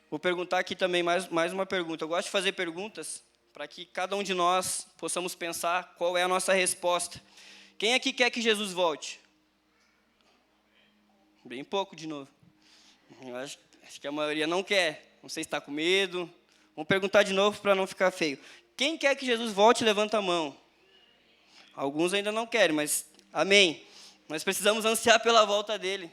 Vou perguntar aqui também mais uma pergunta. Eu gosto de fazer perguntas para que cada um de nós possamos pensar qual é a nossa resposta. Quem aqui quer que Jesus volte? Bem pouco de novo. Eu acho que a maioria não quer. Não sei se está com medo. Vamos perguntar de novo para não ficar feio. Quem quer que Jesus volte, levanta a mão. Alguns ainda não querem, mas amém. Nós precisamos ansiar pela volta dele.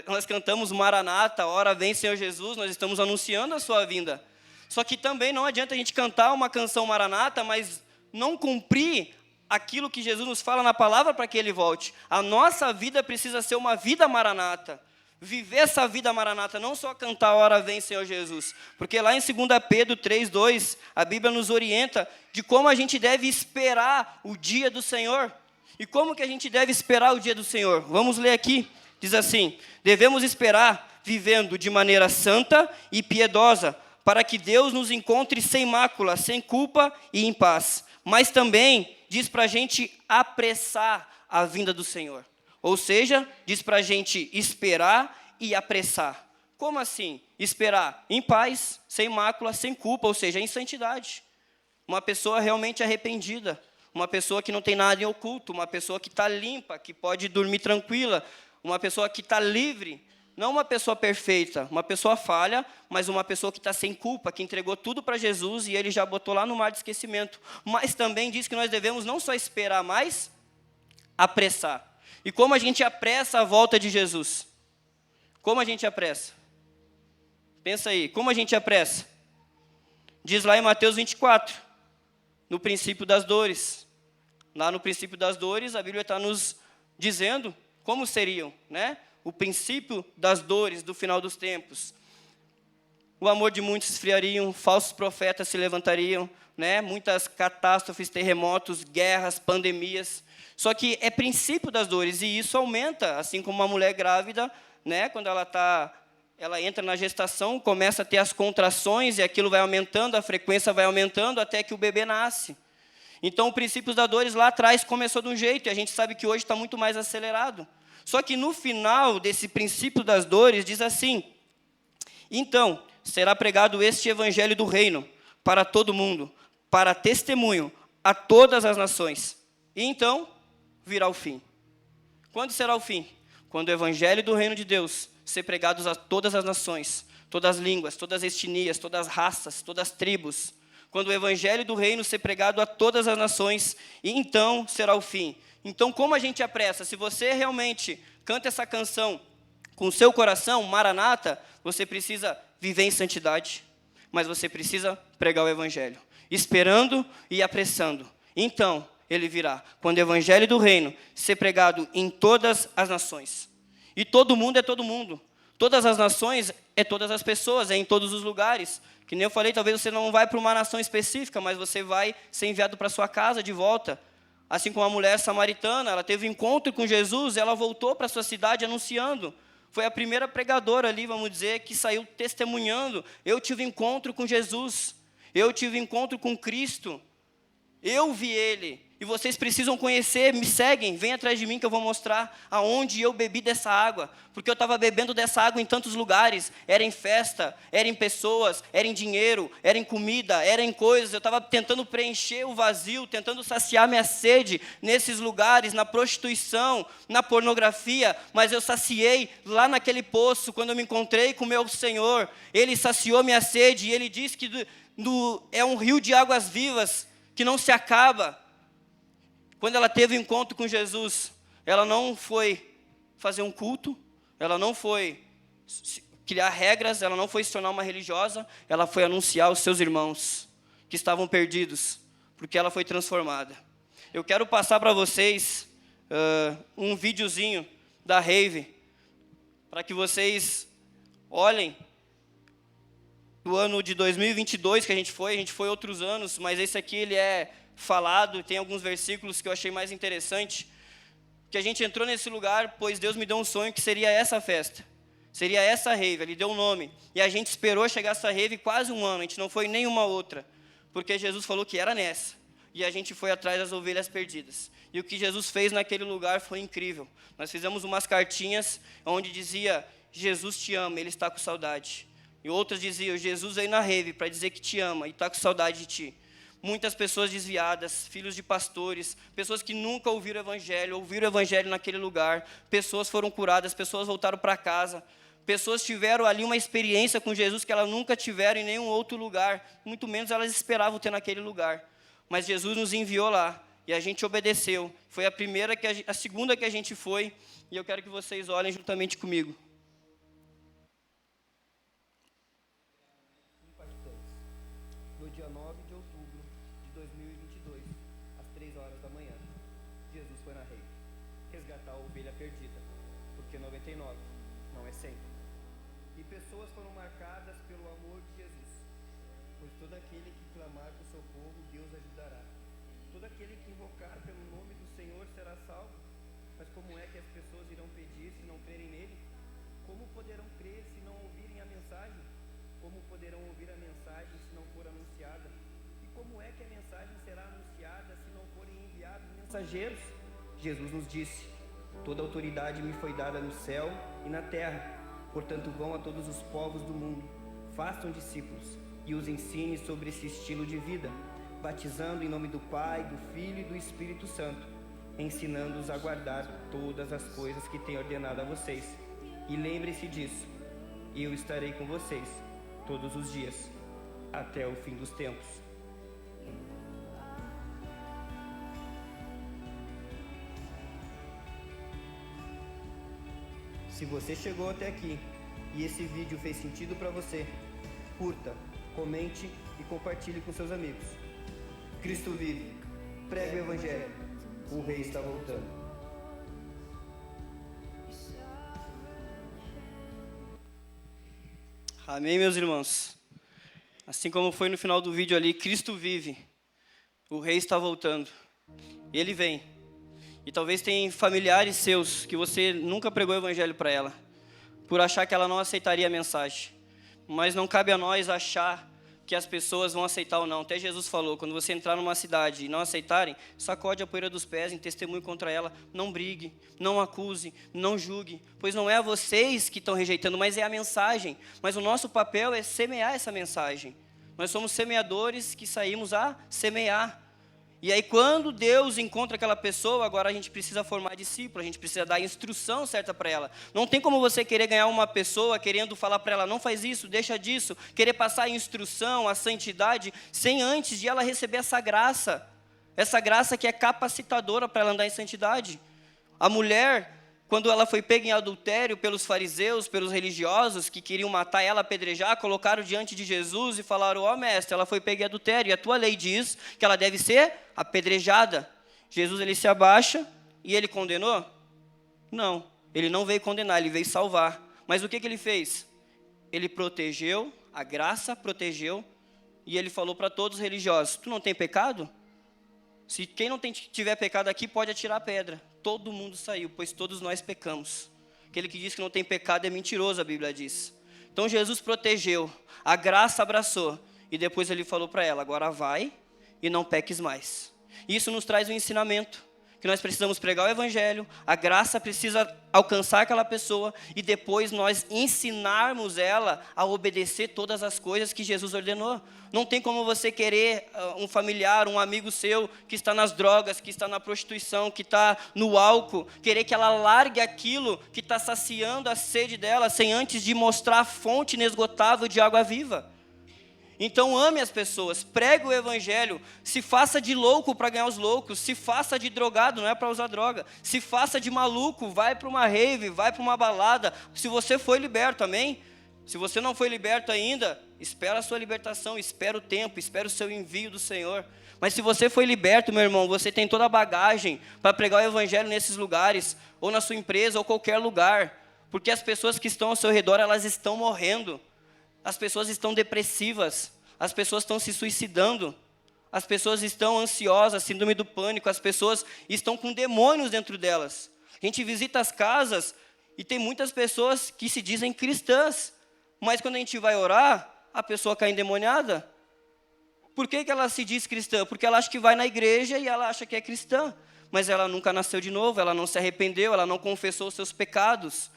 Nós cantamos Maranata, ora vem Senhor Jesus, nós estamos anunciando a sua vinda. Só que também não adianta a gente cantar uma canção Maranata, mas não cumprir aquilo que Jesus nos fala na palavra para que ele volte. A nossa vida precisa ser uma vida Maranata. Viver essa vida Maranata, não só cantar ora vem Senhor Jesus. Porque lá em 2 Pedro 3:2, a Bíblia nos orienta de como a gente deve esperar o dia do Senhor. E como que a gente deve esperar o dia do Senhor? Vamos ler aqui. Diz assim: devemos esperar vivendo de maneira santa e piedosa, para que Deus nos encontre sem mácula, sem culpa e em paz. Mas também diz para a gente apressar a vinda do Senhor. Ou seja, diz para a gente esperar e apressar. Como assim? Esperar em paz, sem mácula, sem culpa, ou seja, em santidade. Uma pessoa realmente arrependida, uma pessoa que não tem nada em oculto, uma pessoa que está limpa, que pode dormir tranquila, uma pessoa que está livre. Não uma pessoa perfeita, uma pessoa falha, mas uma pessoa que está sem culpa, que entregou tudo para Jesus e ele já botou lá no mar de esquecimento. Mas também diz que nós devemos não só esperar, mas apressar. E como a gente apressa a volta de Jesus? Como a gente apressa? Pensa aí, como a gente apressa? Diz lá em Mateus 24, no princípio das dores. Lá no princípio das dores, a Bíblia está nos dizendo como seriam, né? O princípio das dores do final dos tempos. O amor de muitos esfriariam, falsos profetas se levantariam, né? Muitas catástrofes, terremotos, guerras, pandemias. Só que é princípio das dores, e isso aumenta, assim como uma mulher grávida, né? Quando ela entra na gestação, começa a ter as contrações, e aquilo vai aumentando, a frequência vai aumentando, até que o bebê nasce. Então, o princípio das dores lá atrás começou de um jeito, e a gente sabe que hoje está muito mais acelerado. Só que no final desse princípio das dores, diz assim: então, será pregado este evangelho do reino para todo mundo, para testemunho a todas as nações. E então, virá o fim. Quando será o fim? Quando o evangelho do reino de Deus ser pregado a todas as nações, todas as línguas, todas as etnias, todas as raças, todas as tribos. Quando o evangelho do reino ser pregado a todas as nações, e então será o fim. Então, como a gente apressa? Se você realmente canta essa canção com o seu coração, Maranata, você precisa viver em santidade, mas você precisa pregar o evangelho, esperando e apressando. Então, ele virá, quando o evangelho do reino ser pregado em todas as nações. E todo mundo é todo mundo. Todas as nações é todas as pessoas, é em todos os lugares. Que nem eu falei, talvez você não vai para uma nação específica, mas você vai ser enviado para sua casa de volta. Assim como a mulher samaritana, ela teve um encontro com Jesus, ela voltou para sua cidade anunciando. Foi a primeira pregadora ali, vamos dizer, que saiu testemunhando. Eu tive encontro com Jesus, eu tive encontro com Cristo, eu vi Ele. E vocês precisam conhecer, me seguem, vem atrás de mim que eu vou mostrar aonde eu bebi dessa água. Porque eu estava bebendo dessa água em tantos lugares. Era em festa, era em pessoas, era em dinheiro, era em comida, era em coisas. Eu estava tentando preencher o vazio, tentando saciar minha sede nesses lugares, na prostituição, na pornografia. Mas eu saciei lá naquele poço, quando eu me encontrei com o meu Senhor. Ele saciou minha sede e Ele disse que é um rio de águas vivas que não se acaba. Quando ela teve um encontro com Jesus, ela não foi fazer um culto, ela não foi criar regras, ela não foi se tornar uma religiosa, ela foi anunciar aos seus irmãos que estavam perdidos, porque ela foi transformada. Eu quero passar para vocês um videozinho da Rave, para que vocês olhem do ano de 2022 que a gente foi outros anos, mas esse aqui ele é falado, tem alguns versículos que eu achei mais interessante, que a gente entrou nesse lugar, pois Deus me deu um sonho que seria essa festa, seria essa rave, Ele deu um nome, e a gente esperou chegar essa rave quase um ano, a gente não foi nenhuma outra, porque Jesus falou que era nessa, e a gente foi atrás das ovelhas perdidas, e o que Jesus fez naquele lugar foi incrível. Nós fizemos umas cartinhas, onde dizia, Jesus te ama, Ele está com saudade, e outras diziam, Jesus veio na rave para dizer que te ama, e está com saudade de ti. Muitas pessoas desviadas, filhos de pastores, pessoas que nunca ouviram o evangelho naquele lugar, pessoas foram curadas, pessoas voltaram para casa, pessoas tiveram ali uma experiência com Jesus que elas nunca tiveram em nenhum outro lugar, muito menos elas esperavam ter naquele lugar. Mas Jesus nos enviou lá e a gente obedeceu. Foi a segunda que a gente foi, e eu quero que vocês olhem juntamente comigo. No dia 9 de outubro de 2022, às 3 horas da manhã, Jesus foi na rede resgatar a ovelha perdida, porque 99 não é 100. E pessoas foram marcadas pelo amor de Jesus, pois todo aquele que clamar por socorro, Deus ajudará. Todo aquele que invocar pelo nome do Senhor será salvo. Mas como é que as pessoas irão pedir se não crerem nele? Como poderão crer se não ouvirem a mensagem? Como poderão ouvir a mensagem se não for anunciada? E como é que a mensagem será anunciada se não forem enviados mensageiros? Jesus nos disse, toda autoridade me foi dada no céu e na terra. Portanto, vão a todos os povos do mundo, façam discípulos e os ensine sobre esse estilo de vida, batizando em nome do Pai, do Filho e do Espírito Santo, ensinando-os a guardar todas as coisas que tenho ordenado a vocês. E lembre-se disso, eu estarei com vocês todos os dias, até o fim dos tempos. Se você chegou até aqui e esse vídeo fez sentido para você, curta, comente e compartilhe com seus amigos. Cristo vive, pregue o Evangelho, o Rei está voltando. Amém, meus irmãos? Assim como foi no final do vídeo ali, Cristo vive, o Rei está voltando, Ele vem. E talvez tenha familiares seus que você nunca pregou o Evangelho para ela, por achar que ela não aceitaria a mensagem. Mas não cabe a nós achar que as pessoas vão aceitar ou não. Até Jesus falou, quando você entrar numa cidade e não aceitarem, sacode a poeira dos pés em testemunho contra ela, não brigue, não acuse, não julgue, pois não é a vocês que estão rejeitando, mas é a mensagem. Mas o nosso papel é semear essa mensagem. Nós somos semeadores que saímos a semear. E aí quando Deus encontra aquela pessoa, agora a gente precisa formar discípulo, a gente precisa dar a instrução certa para ela. Não tem como você querer ganhar uma pessoa querendo falar para ela, não faz isso, deixa disso, querer passar a instrução, a santidade, sem antes de ela receber essa graça que é capacitadora para ela andar em santidade. A mulher, quando ela foi pega em adultério pelos fariseus, pelos religiosos, que queriam matar ela, apedrejar, colocaram diante de Jesus e falaram, ó mestre, ela foi pega em adultério, e a tua lei diz que ela deve ser apedrejada. Jesus, ele se abaixa e ele condenou? Não, ele não veio condenar, ele veio salvar. Mas o que ele fez? Ele protegeu, a graça protegeu, e ele falou para todos os religiosos, tu não tem pecado? Se quem não tiver pecado aqui pode atirar a pedra. Todo mundo saiu, pois todos nós pecamos. Aquele que diz que não tem pecado é mentiroso, a Bíblia diz. Então Jesus protegeu, a graça abraçou, e depois ele falou para ela, agora vai e não peques mais. Isso nos traz um ensinamento, que nós precisamos pregar o evangelho, a graça precisa alcançar aquela pessoa e depois nós ensinarmos ela a obedecer todas as coisas que Jesus ordenou. Não tem como você querer um familiar, um amigo seu que está nas drogas, que está na prostituição, que está no álcool, querer que ela largue aquilo que está saciando a sede dela, sem antes de mostrar a fonte inesgotável de água viva. Então ame as pessoas, pregue o evangelho, se faça de louco para ganhar os loucos, se faça de drogado, não é para usar droga, se faça de maluco, vai para uma rave, vai para uma balada, se você foi liberto, amém? Se você não foi liberto ainda, espera a sua libertação, espera o tempo, espera o seu envio do Senhor. Mas se você foi liberto, meu irmão, você tem toda a bagagem para pregar o evangelho nesses lugares, ou na sua empresa, ou qualquer lugar, porque as pessoas que estão ao seu redor, elas estão morrendo. As pessoas estão depressivas, as pessoas estão se suicidando, as pessoas estão ansiosas, síndrome do pânico, as pessoas estão com demônios dentro delas. A gente visita as casas e tem muitas pessoas que se dizem cristãs, mas quando a gente vai orar, a pessoa cai endemoniada. Por que ela se diz cristã? Porque ela acha que vai na igreja e ela acha que é cristã, mas ela nunca nasceu de novo, ela não se arrependeu, ela não confessou os seus pecados.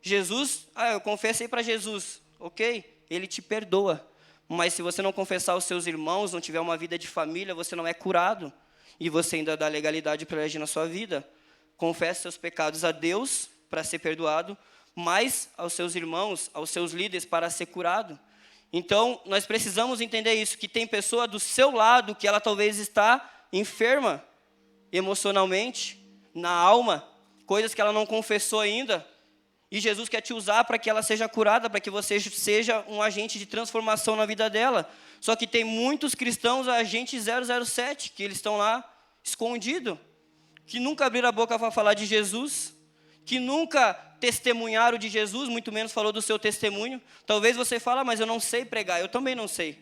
Jesus, eu confessei para Jesus, ok? Ele te perdoa, mas se você não confessar os seus irmãos, não tiver uma vida de família, você não é curado, e você ainda dá legalidade para ele agir na sua vida. Confesse seus pecados a Deus para ser perdoado, mas aos seus irmãos, aos seus líderes para ser curado. Então, nós precisamos entender isso, que tem pessoa do seu lado que ela talvez está enferma emocionalmente, na alma, coisas que ela não confessou ainda, e Jesus quer te usar para que ela seja curada, para que você seja um agente de transformação na vida dela. Só que tem muitos cristãos, agentes 007, que eles estão lá escondidos, que nunca abriram a boca para falar de Jesus, que nunca testemunharam de Jesus, muito menos falou do seu testemunho. Talvez você fale, mas eu não sei pregar. Eu também não sei.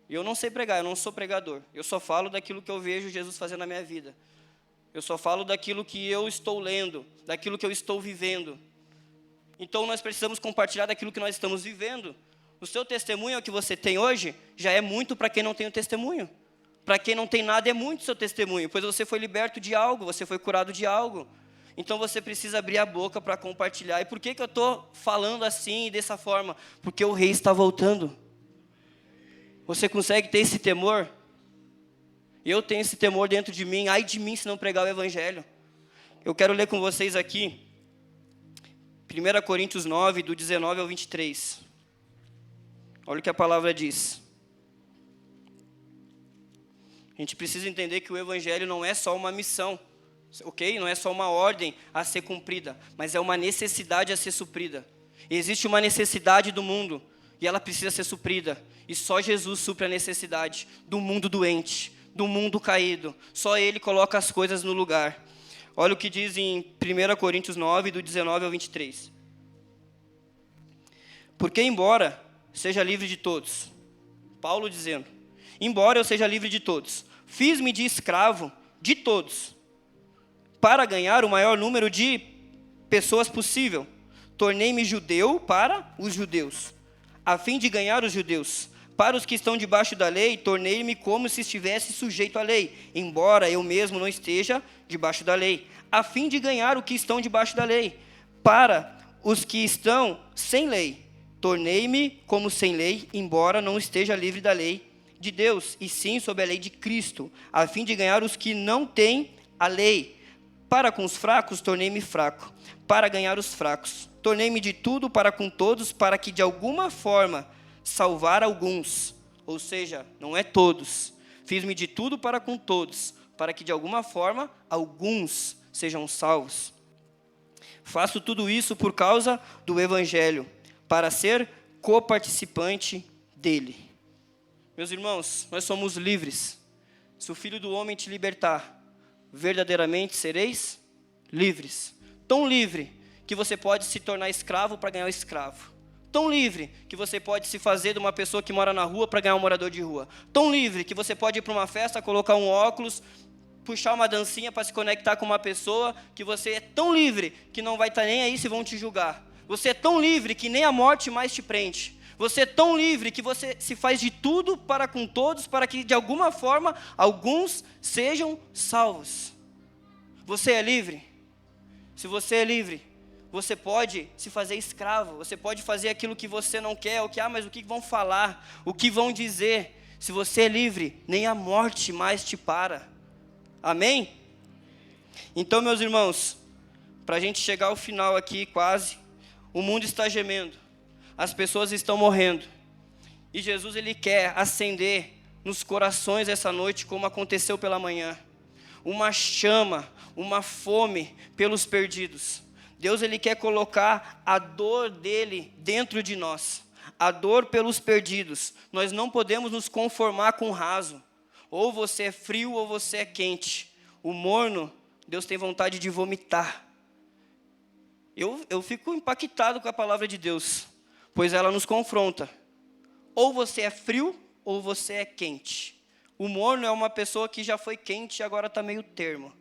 Eu não sei pregar, eu não sou pregador. Eu só falo daquilo que eu vejo Jesus fazendo na minha vida. Eu só falo daquilo que eu estou lendo, daquilo que eu estou vivendo. Então nós precisamos compartilhar daquilo que nós estamos vivendo. O seu testemunho, o que você tem hoje, já é muito para quem não tem o testemunho. Para quem não tem nada, é muito o seu testemunho, pois você foi liberto de algo, você foi curado de algo. Então você precisa abrir a boca para compartilhar. E por que eu estou falando assim e dessa forma? Porque o rei está voltando. Você consegue ter esse temor? Eu tenho esse temor dentro de mim. Ai de mim se não pregar o evangelho. Eu quero ler com vocês aqui 1 Coríntios 9, do 19 ao 23. Olha o que a palavra diz. A gente precisa entender que o evangelho não é só uma missão, ok? Não é só uma ordem a ser cumprida, mas é uma necessidade a ser suprida. Existe uma necessidade do mundo e ela precisa ser suprida. E só Jesus supre a necessidade do mundo doente, do mundo caído. Só Ele coloca as coisas no lugar. Olha o que diz em 1 Coríntios 9, do 19 ao 23. Porque embora seja livre de todos, Paulo dizendo, embora eu seja livre de todos, fiz-me de escravo de todos, para ganhar o maior número de pessoas possível. Tornei-me judeu para os judeus, a fim de ganhar os judeus. Para os que estão debaixo da lei, tornei-me como se estivesse sujeito à lei, embora eu mesmo não esteja debaixo da lei, a fim de ganhar o que estão debaixo da lei. Para os que estão sem lei, tornei-me como sem lei, embora não esteja livre da lei de Deus, e sim sob a lei de Cristo, a fim de ganhar os que não têm a lei. Para com os fracos, tornei-me fraco, para ganhar os fracos. Tornei-me de tudo para com todos, para que de alguma forma salvar alguns, ou seja, não é todos. Fiz-me de tudo para com todos, para que de alguma forma alguns sejam salvos. Faço tudo isso por causa do evangelho, para ser coparticipante dele. Meus irmãos, nós somos livres. Se o Filho do Homem te libertar, verdadeiramente sereis livres. Tão livre que você pode se tornar escravo para ganhar o escravo. Tão livre que você pode se fazer de uma pessoa que mora na rua para ganhar um morador de rua. Tão livre que você pode ir para uma festa, colocar um óculos, puxar uma dancinha para se conectar com uma pessoa, que você é tão livre que não vai estar nem aí se vão te julgar. Você é tão livre que nem a morte mais te prende. Você é tão livre que você se faz de tudo para com todos, para que de alguma forma alguns sejam salvos. Você é livre? Se você é livre, você pode se fazer escravo, você pode fazer aquilo que você não quer, mas o que vão falar, o que vão dizer. Se você é livre, nem a morte mais te para. Amém? Então, meus irmãos, para a gente chegar ao final aqui quase, o mundo está gemendo, as pessoas estão morrendo, e Jesus ele quer acender nos corações essa noite, como aconteceu pela manhã, uma chama, uma fome pelos perdidos. Deus ele quer colocar a dor dele dentro de nós, a dor pelos perdidos. Nós não podemos nos conformar com o raso, ou você é frio ou você é quente. O morno, Deus tem vontade de vomitar. Eu fico impactado com a palavra de Deus, pois ela nos confronta. Ou você é frio, ou você é quente. O morno é uma pessoa que já foi quente e agora está meio termo.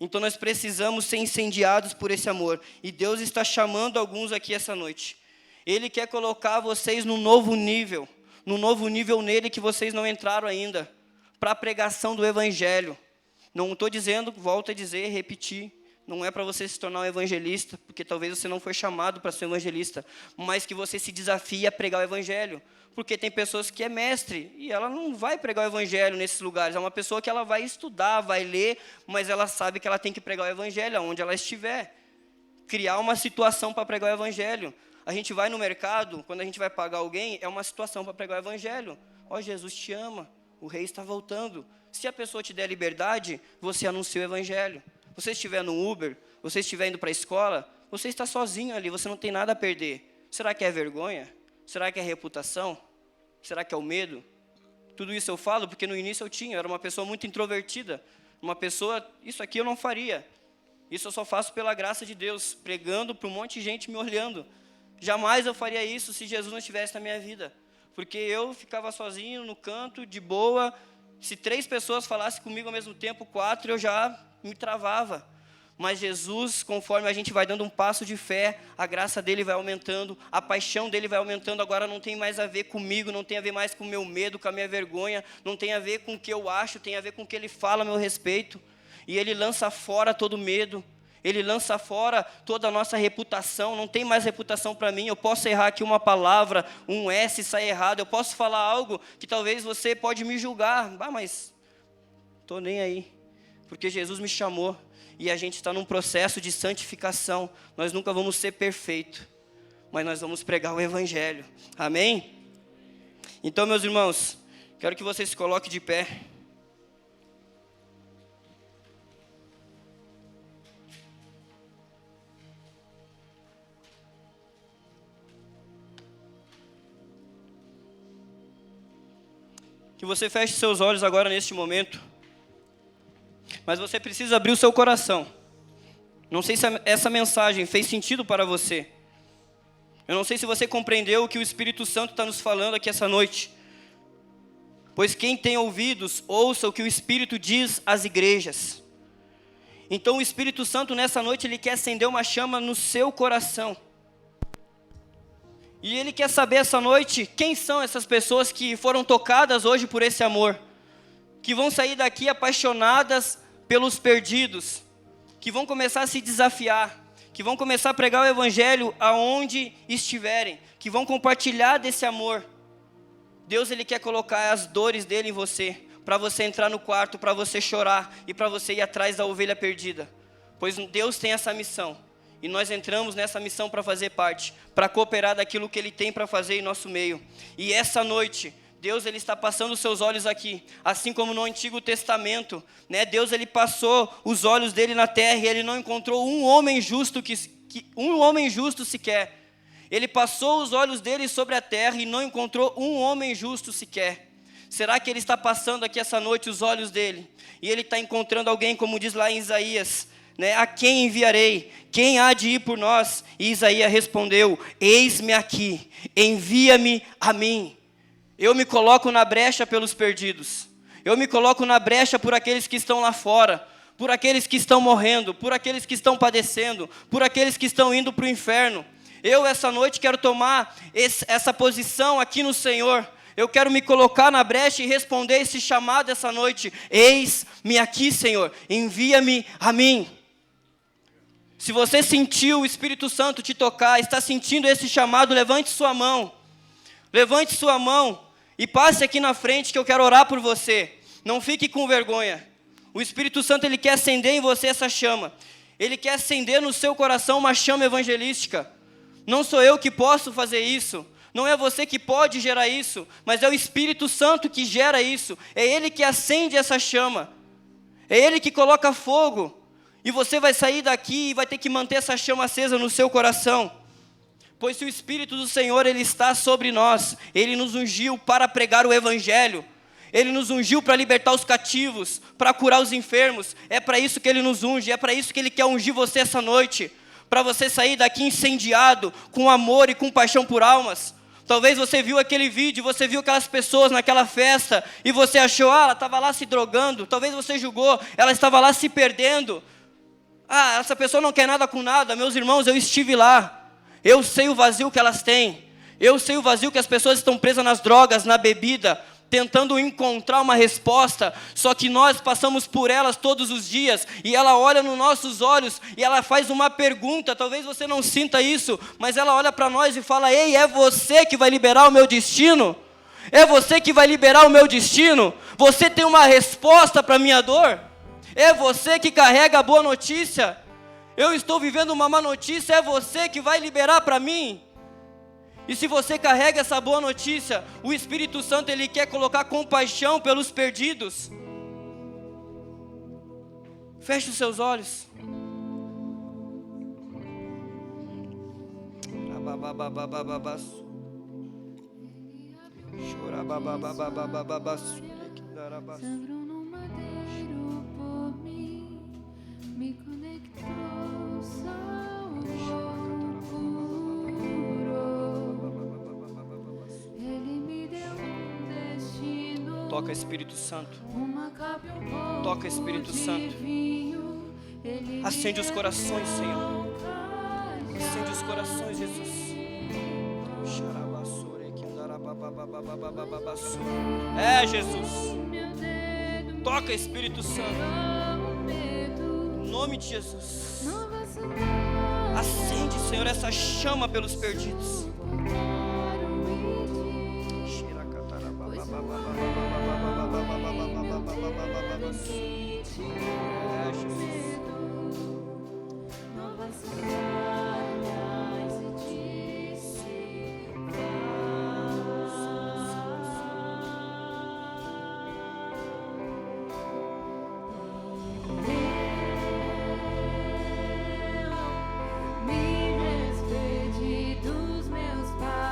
Então nós precisamos ser incendiados por esse amor. E Deus está chamando alguns aqui essa noite. Ele quer colocar vocês num novo nível nele que vocês não entraram ainda, para a pregação do Evangelho. Não estou dizendo, volto a dizer, repetir, não é para você se tornar um evangelista, porque talvez você não foi chamado para ser um evangelista, mas que você se desafie a pregar o Evangelho, porque tem pessoas que é mestre, e ela não vai pregar o Evangelho nesses lugares, é uma pessoa que ela vai estudar, vai ler, mas ela sabe que ela tem que pregar o Evangelho aonde ela estiver, criar uma situação para pregar o Evangelho. A gente vai no mercado, quando a gente vai pagar alguém, é uma situação para pregar o Evangelho. Jesus te ama, o rei está voltando. Se a pessoa te der liberdade, você anuncia o Evangelho. Você estiver no Uber, você estiver indo para a escola, você está sozinho ali, você não tem nada a perder. Será que é vergonha? Será que é reputação? Será que é o medo? Tudo isso eu falo porque no início eu era uma pessoa muito introvertida. Isso aqui eu não faria. Isso eu só faço pela graça de Deus, pregando para um monte de gente me olhando. Jamais eu faria isso se Jesus não estivesse na minha vida. Porque eu ficava sozinho no canto, de boa. Se 3 pessoas falassem comigo ao mesmo tempo, 4, eu já me travava. Mas Jesus, conforme a gente vai dando um passo de fé, a graça dele vai aumentando, a paixão dele vai aumentando. Agora não tem mais a ver comigo, não tem a ver mais com o meu medo, com a minha vergonha, não tem a ver com o que eu acho, tem a ver com o que ele fala a meu respeito. E ele lança fora todo medo, ele lança fora toda a nossa reputação. Não tem mais reputação para mim. Eu posso errar aqui uma palavra, um S sair errado, eu posso falar algo que talvez você pode me julgar, mas estou nem aí, porque Jesus me chamou. E a gente está num processo de santificação. Nós nunca vamos ser perfeitos, mas nós vamos pregar o Evangelho. Amém? Então, meus irmãos, quero que vocês se coloquem de pé. Que você feche seus olhos agora neste momento. Mas você precisa abrir o seu coração. Não sei se essa mensagem fez sentido para você. Eu não sei se você compreendeu o que o Espírito Santo está nos falando aqui essa noite. Pois quem tem ouvidos, ouça o que o Espírito diz às igrejas. Então o Espírito Santo nessa noite, ele quer acender uma chama no seu coração. E ele quer saber essa noite, quem são essas pessoas que foram tocadas hoje por esse amor. Que vão sair daqui apaixonadas pelos perdidos, que vão começar a se desafiar, que vão começar a pregar o Evangelho aonde estiverem, que vão compartilhar desse amor. Deus ele quer colocar as dores dele em você, para você entrar no quarto, para você chorar e para você ir atrás da ovelha perdida. Pois Deus tem essa missão e nós entramos nessa missão para fazer parte, para cooperar daquilo que ele tem para fazer em nosso meio. E essa noite Deus ele está passando os seus olhos aqui, assim como no Antigo Testamento, né? Deus ele passou os olhos dele na terra e ele não encontrou um homem justo um homem justo sequer. Ele passou os olhos dele sobre a terra e não encontrou um homem justo sequer. Será que ele está passando aqui essa noite os olhos dele? E ele está encontrando alguém, como diz lá em Isaías, né? A quem enviarei? Quem há de ir por nós? E Isaías respondeu: eis-me aqui, envia-me a mim. Eu me coloco na brecha pelos perdidos. Eu me coloco na brecha por aqueles que estão lá fora, por aqueles que estão morrendo, por aqueles que estão padecendo, por aqueles que estão indo para o inferno. Eu, essa noite, quero tomar essa posição aqui no Senhor. Eu quero me colocar na brecha e responder esse chamado essa noite. Eis-me aqui, Senhor, envia-me a mim. Se você sentiu o Espírito Santo te tocar, está sentindo esse chamado, levante sua mão. Levante sua mão e passe aqui na frente que eu quero orar por você. Não fique com vergonha. O Espírito Santo, ele quer acender em você essa chama. Ele quer acender no seu coração uma chama evangelística. Não sou eu que posso fazer isso. Não é você que pode gerar isso, mas é o Espírito Santo que gera isso. É Ele que acende essa chama. É Ele que coloca fogo. E você vai sair daqui e vai ter que manter essa chama acesa no seu coração. Pois se o Espírito do Senhor, Ele está sobre nós, Ele nos ungiu para pregar o Evangelho. Ele nos ungiu para libertar os cativos, para curar os enfermos. É para isso que Ele nos unge, é para isso que Ele quer ungir você essa noite. Para você sair daqui incendiado, com amor e com paixão por almas. Talvez você viu aquele vídeo, você viu aquelas pessoas naquela festa e você achou, ela estava lá se drogando. Talvez você julgou, ela estava lá se perdendo. Essa pessoa não quer nada com nada. Meus irmãos, eu estive lá. Eu sei o vazio que elas têm. Eu sei o vazio que as pessoas estão presas nas drogas, na bebida, tentando encontrar uma resposta, só que nós passamos por elas todos os dias, e ela olha nos nossos olhos, e ela faz uma pergunta, talvez você não sinta isso, mas ela olha para nós e fala, ei, é você que vai liberar o meu destino? É você que vai liberar o meu destino? Você tem uma resposta para a minha dor? É você que carrega a boa notícia? Eu estou vivendo uma má notícia, é você que vai liberar para mim? E se você carrega essa boa notícia, o Espírito Santo, Ele quer colocar compaixão pelos perdidos. Feche os seus olhos. Sangrou no madeiro por mim, me conectou, salvou. Toca, Espírito Santo. Toca, Espírito Santo. Acende os corações, Senhor. Acende os corações, Jesus. É, Jesus. Toca, Espírito Santo. Em nome de Jesus. Acende, Senhor, essa chama pelos perdidos. Me despedi dos meus pais.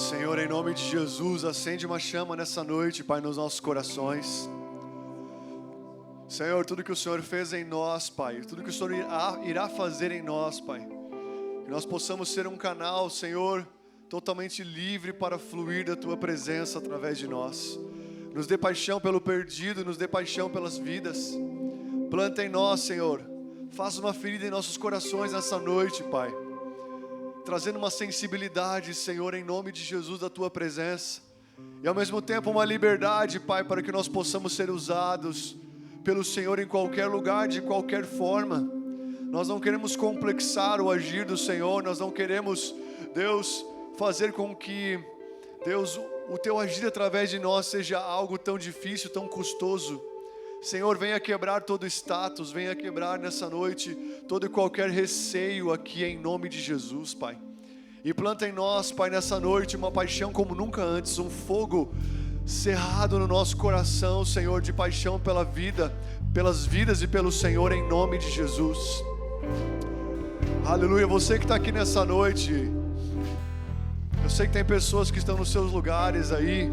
Senhor, em nome de Jesus, acende uma chama nessa noite, Pai, nos nossos corações. Senhor, tudo que o Senhor fez em nós, Pai, tudo que o Senhor irá fazer em nós, Pai, que nós possamos ser um canal, Senhor, totalmente livre para fluir da Tua presença através de nós. Nos dê paixão pelo perdido, nos dê paixão pelas vidas. Planta em nós, Senhor, faça uma ferida em nossos corações nessa noite, Pai, trazendo uma sensibilidade, Senhor, em nome de Jesus, da Tua presença, e ao mesmo tempo uma liberdade, Pai, para que nós possamos ser usados pelo Senhor em qualquer lugar, de qualquer forma. Nós não queremos complexar o agir do Senhor, nós não queremos, Deus, fazer com que, Deus, o Teu agir através de nós seja algo tão difícil, tão custoso. Senhor, venha quebrar todo status, venha quebrar nessa noite todo e qualquer receio aqui em nome de Jesus, Pai. E planta em nós, Pai, nessa noite uma paixão como nunca antes, um fogo cerrado no nosso coração, Senhor, de paixão pela vida, pelas vidas e pelo Senhor em nome de Jesus. Aleluia. Você que está aqui nessa noite, eu sei que tem pessoas que estão nos seus lugares aí,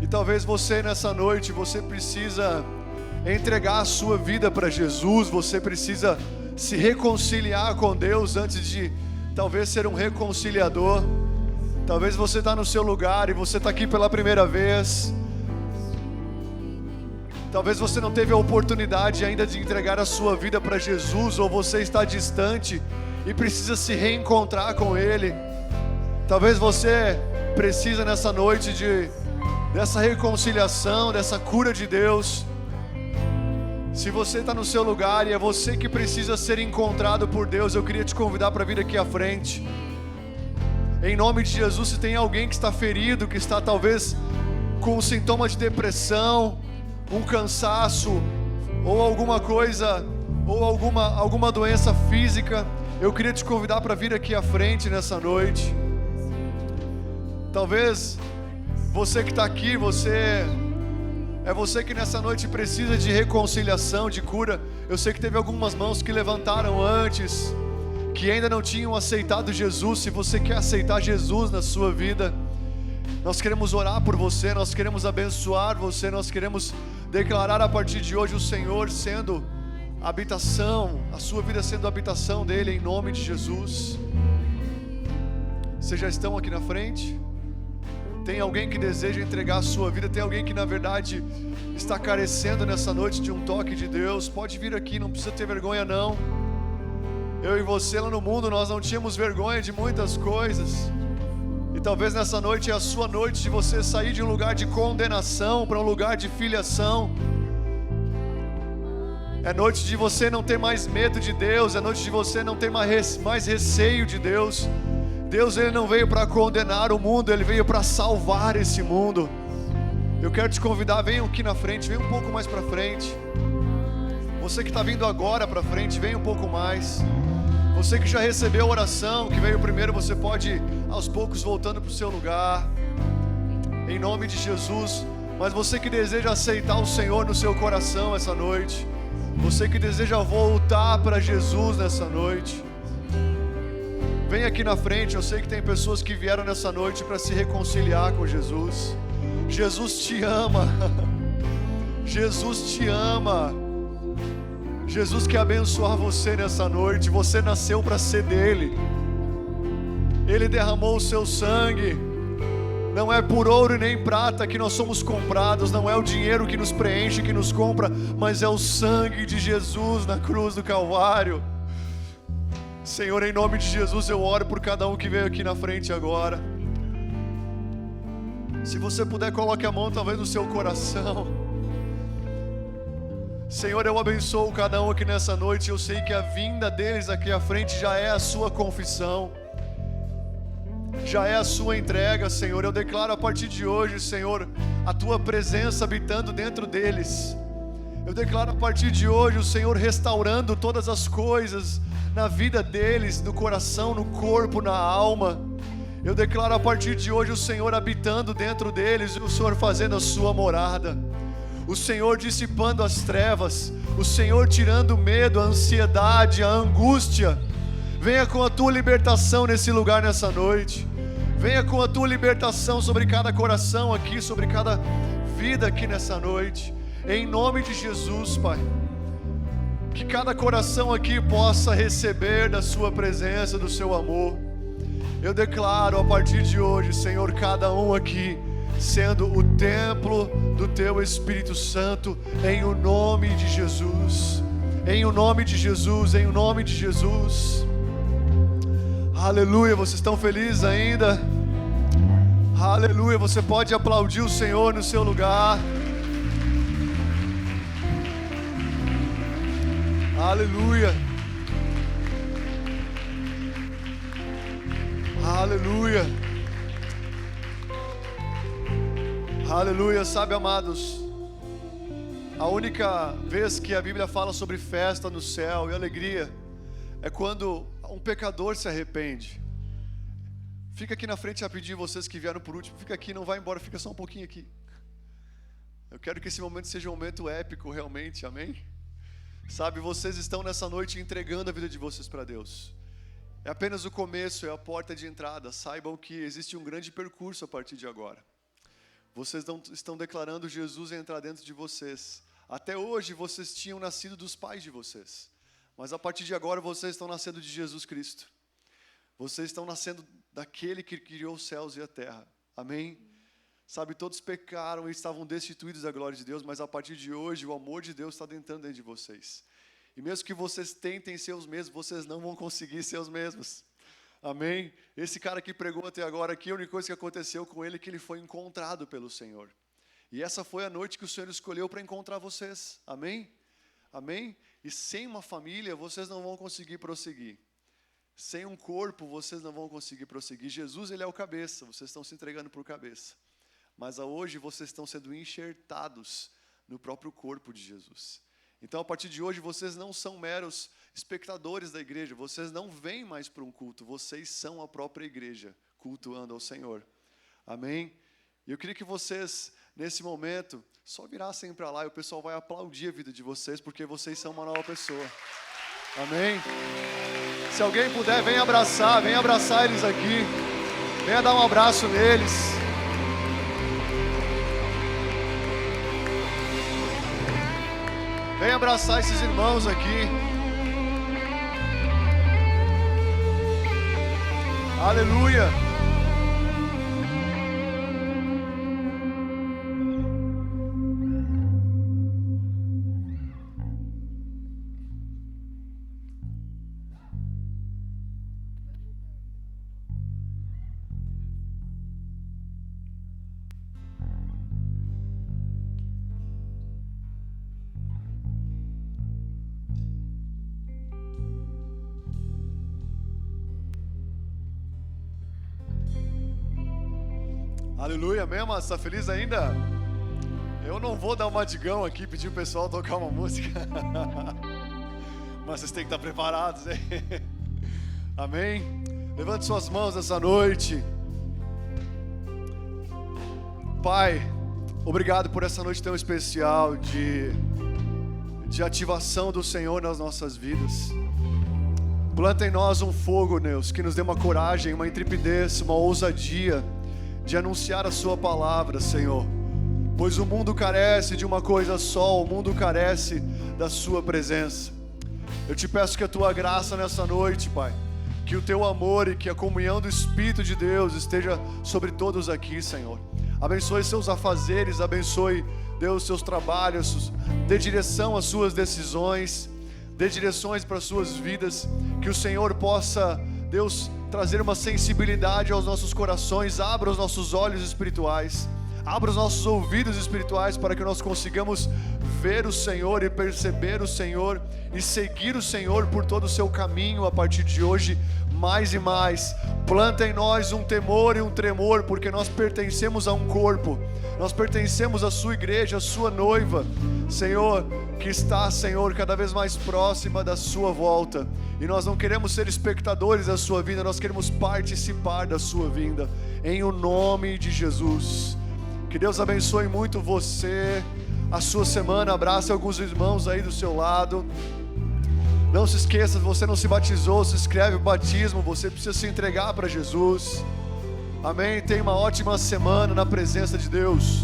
e talvez você nessa noite, você precisa entregar a sua vida para Jesus, você precisa se reconciliar com Deus antes de talvez ser um reconciliador. Talvez você está no seu lugar e você está aqui pela primeira vez. Talvez você não teve a oportunidade ainda de entregar a sua vida para Jesus, ou você está distante e precisa se reencontrar com Ele. Talvez você precisa nessa noite dessa reconciliação, dessa cura de Deus. Se você está no seu lugar e é você que precisa ser encontrado por Deus, eu queria te convidar para vir aqui à frente. Em nome de Jesus, se tem alguém que está ferido, que está talvez com um sintoma de depressão, um cansaço, ou alguma coisa, ou alguma doença física, eu queria te convidar para vir aqui à frente nessa noite. Talvez você que está aqui, você que nessa noite precisa de reconciliação, de cura. Eu sei que teve algumas mãos que levantaram antes, que ainda não tinham aceitado Jesus. Se você quer aceitar Jesus na sua vida, nós queremos orar por você, nós queremos abençoar você, nós queremos declarar a partir de hoje o Senhor sendo a habitação, a sua vida sendo a habitação dEle, em nome de Jesus. Vocês já estão aqui na frente? Tem alguém que deseja entregar a sua vida? Tem alguém que na verdade está carecendo nessa noite de um toque de Deus? Pode vir aqui, não precisa ter vergonha não. Eu e você lá no mundo, nós não tínhamos vergonha de muitas coisas. E talvez nessa noite é a sua noite de você sair de um lugar de condenação para um lugar de filiação. É noite de você não ter mais medo de Deus, é noite de você não ter mais receio de Deus. Deus, Ele não veio para condenar o mundo, Ele veio para salvar esse mundo. Eu quero te convidar, venha aqui na frente, venha um pouco mais para frente. Você que está vindo agora para frente, venha um pouco mais. Você que já recebeu a oração, que veio primeiro, você pode ir aos poucos voltando para o seu lugar, em nome de Jesus. Mas você que deseja aceitar o Senhor no seu coração essa noite, você que deseja voltar para Jesus nessa noite, vem aqui na frente. Eu sei que tem pessoas que vieram nessa noite para se reconciliar com Jesus. Jesus te ama. Jesus te ama. Jesus quer abençoar você nessa noite. Você nasceu para ser dele. Ele derramou o seu sangue. Não é por ouro e nem prata que nós somos comprados. Não é o dinheiro que nos preenche, que nos compra, mas é o sangue de Jesus na cruz do Calvário. Senhor, em nome de Jesus, eu oro por cada um que veio aqui na frente agora. Se você puder, coloque a mão talvez no seu coração. Senhor, eu abençoo cada um aqui nessa noite. Eu sei que a vinda deles aqui à frente já é a sua confissão, já é a sua entrega, Senhor. Eu declaro a partir de hoje, Senhor, a tua presença habitando dentro deles. Eu declaro a partir de hoje o Senhor restaurando todas as coisas na vida deles, no coração, no corpo, na alma. Eu declaro a partir de hoje o Senhor habitando dentro deles, e o Senhor fazendo a sua morada, o Senhor dissipando as trevas, o Senhor tirando o medo, a ansiedade, a angústia. Venha com a tua libertação nesse lugar nessa noite. Venha com a tua libertação sobre cada coração aqui, sobre cada vida aqui nessa noite. Em nome de Jesus, Pai. Que cada coração aqui possa receber da sua presença, do seu amor. Eu declaro a partir de hoje, Senhor, cada um aqui sendo o templo do teu Espírito Santo, em o nome de Jesus. Em o nome de Jesus, em o nome de Jesus. Aleluia, vocês estão felizes ainda? Aleluia, você pode aplaudir o Senhor no seu lugar. Aleluia. Aleluia. Aleluia. Sabe, amados, a única vez que a Bíblia fala sobre festa no céu e alegria é quando um pecador se arrepende. Fica aqui na frente rapidinho, vocês que vieram por último, fica aqui, não vai embora, fica só um pouquinho aqui. Eu quero que esse momento seja um momento épico realmente, amém? Sabe, vocês estão nessa noite entregando a vida de vocês para Deus. É apenas o começo, é a porta de entrada. Saibam que existe um grande percurso a partir de agora. Vocês estão declarando Jesus entrar dentro de vocês. Até hoje vocês tinham nascido dos pais de vocês, mas a partir de agora vocês estão nascendo de Jesus Cristo. Vocês estão nascendo daquele que criou os céus e a terra. Amém? Sabe, todos pecaram e estavam destituídos da glória de Deus, mas a partir de hoje o amor de Deus está entrando dentro de vocês. E mesmo que vocês tentem ser os mesmos, vocês não vão conseguir ser os mesmos. Amém? Esse cara que pregou até agora aqui, a única coisa que aconteceu com ele é que ele foi encontrado pelo Senhor. E essa foi a noite que o Senhor escolheu para encontrar vocês. Amém? Amém? E sem uma família, vocês não vão conseguir prosseguir. Sem um corpo, vocês não vão conseguir prosseguir. Jesus, ele é o cabeça, vocês estão se entregando por cabeça. Mas hoje vocês estão sendo enxertados no próprio corpo de Jesus. Então, a partir de hoje, vocês não são meros espectadores da igreja. Vocês não vêm mais para um culto. Vocês são a própria igreja, cultuando ao Senhor. Amém? E eu queria que vocês, nesse momento, só virassem para lá e o pessoal vai aplaudir a vida de vocês, porque vocês são uma nova pessoa. Amém? Se alguém puder, venha abraçar eles aqui. Venha dar um abraço neles. Venha abraçar esses irmãos aqui. Aleluia. Aleluia, amém, mas está feliz ainda? Eu não vou dar uma digão aqui, pedir o pessoal tocar uma música. Mas vocês têm que estar preparados, hein? Amém? Levante suas mãos essa noite. Pai, obrigado por essa noite tão especial de ativação do Senhor nas nossas vidas. Planta em nós um fogo, Deus, que nos dê uma coragem, uma intrepidez, uma ousadia de anunciar a sua palavra, Senhor. Pois o mundo carece de uma coisa só, o mundo carece da sua presença. Eu te peço que a tua graça nessa noite, Pai, que o teu amor e que a comunhão do Espírito de Deus esteja sobre todos aqui, Senhor. Abençoe seus afazeres, abençoe, Deus, seus trabalhos, dê direção às suas decisões, dê direções para as suas vidas, que o Senhor possa, Deus, trazer uma sensibilidade aos nossos corações, abra os nossos olhos espirituais, abra os nossos ouvidos espirituais para que nós consigamos ver o Senhor e perceber o Senhor e seguir o Senhor por todo o seu caminho a partir de hoje, mais e mais. Planta em nós um temor e um tremor, porque nós pertencemos a um corpo, nós pertencemos à sua igreja, à sua noiva, Senhor, que está, Senhor, cada vez mais próxima da sua volta. E nós não queremos ser espectadores da sua vinda, nós queremos participar da sua vinda, em o nome de Jesus. Que Deus abençoe muito você, a sua semana. Abrace alguns irmãos aí do seu lado. Não se esqueça, se você não se batizou, se inscreve no batismo, você precisa se entregar para Jesus. Amém. Tenha uma ótima semana na presença de Deus.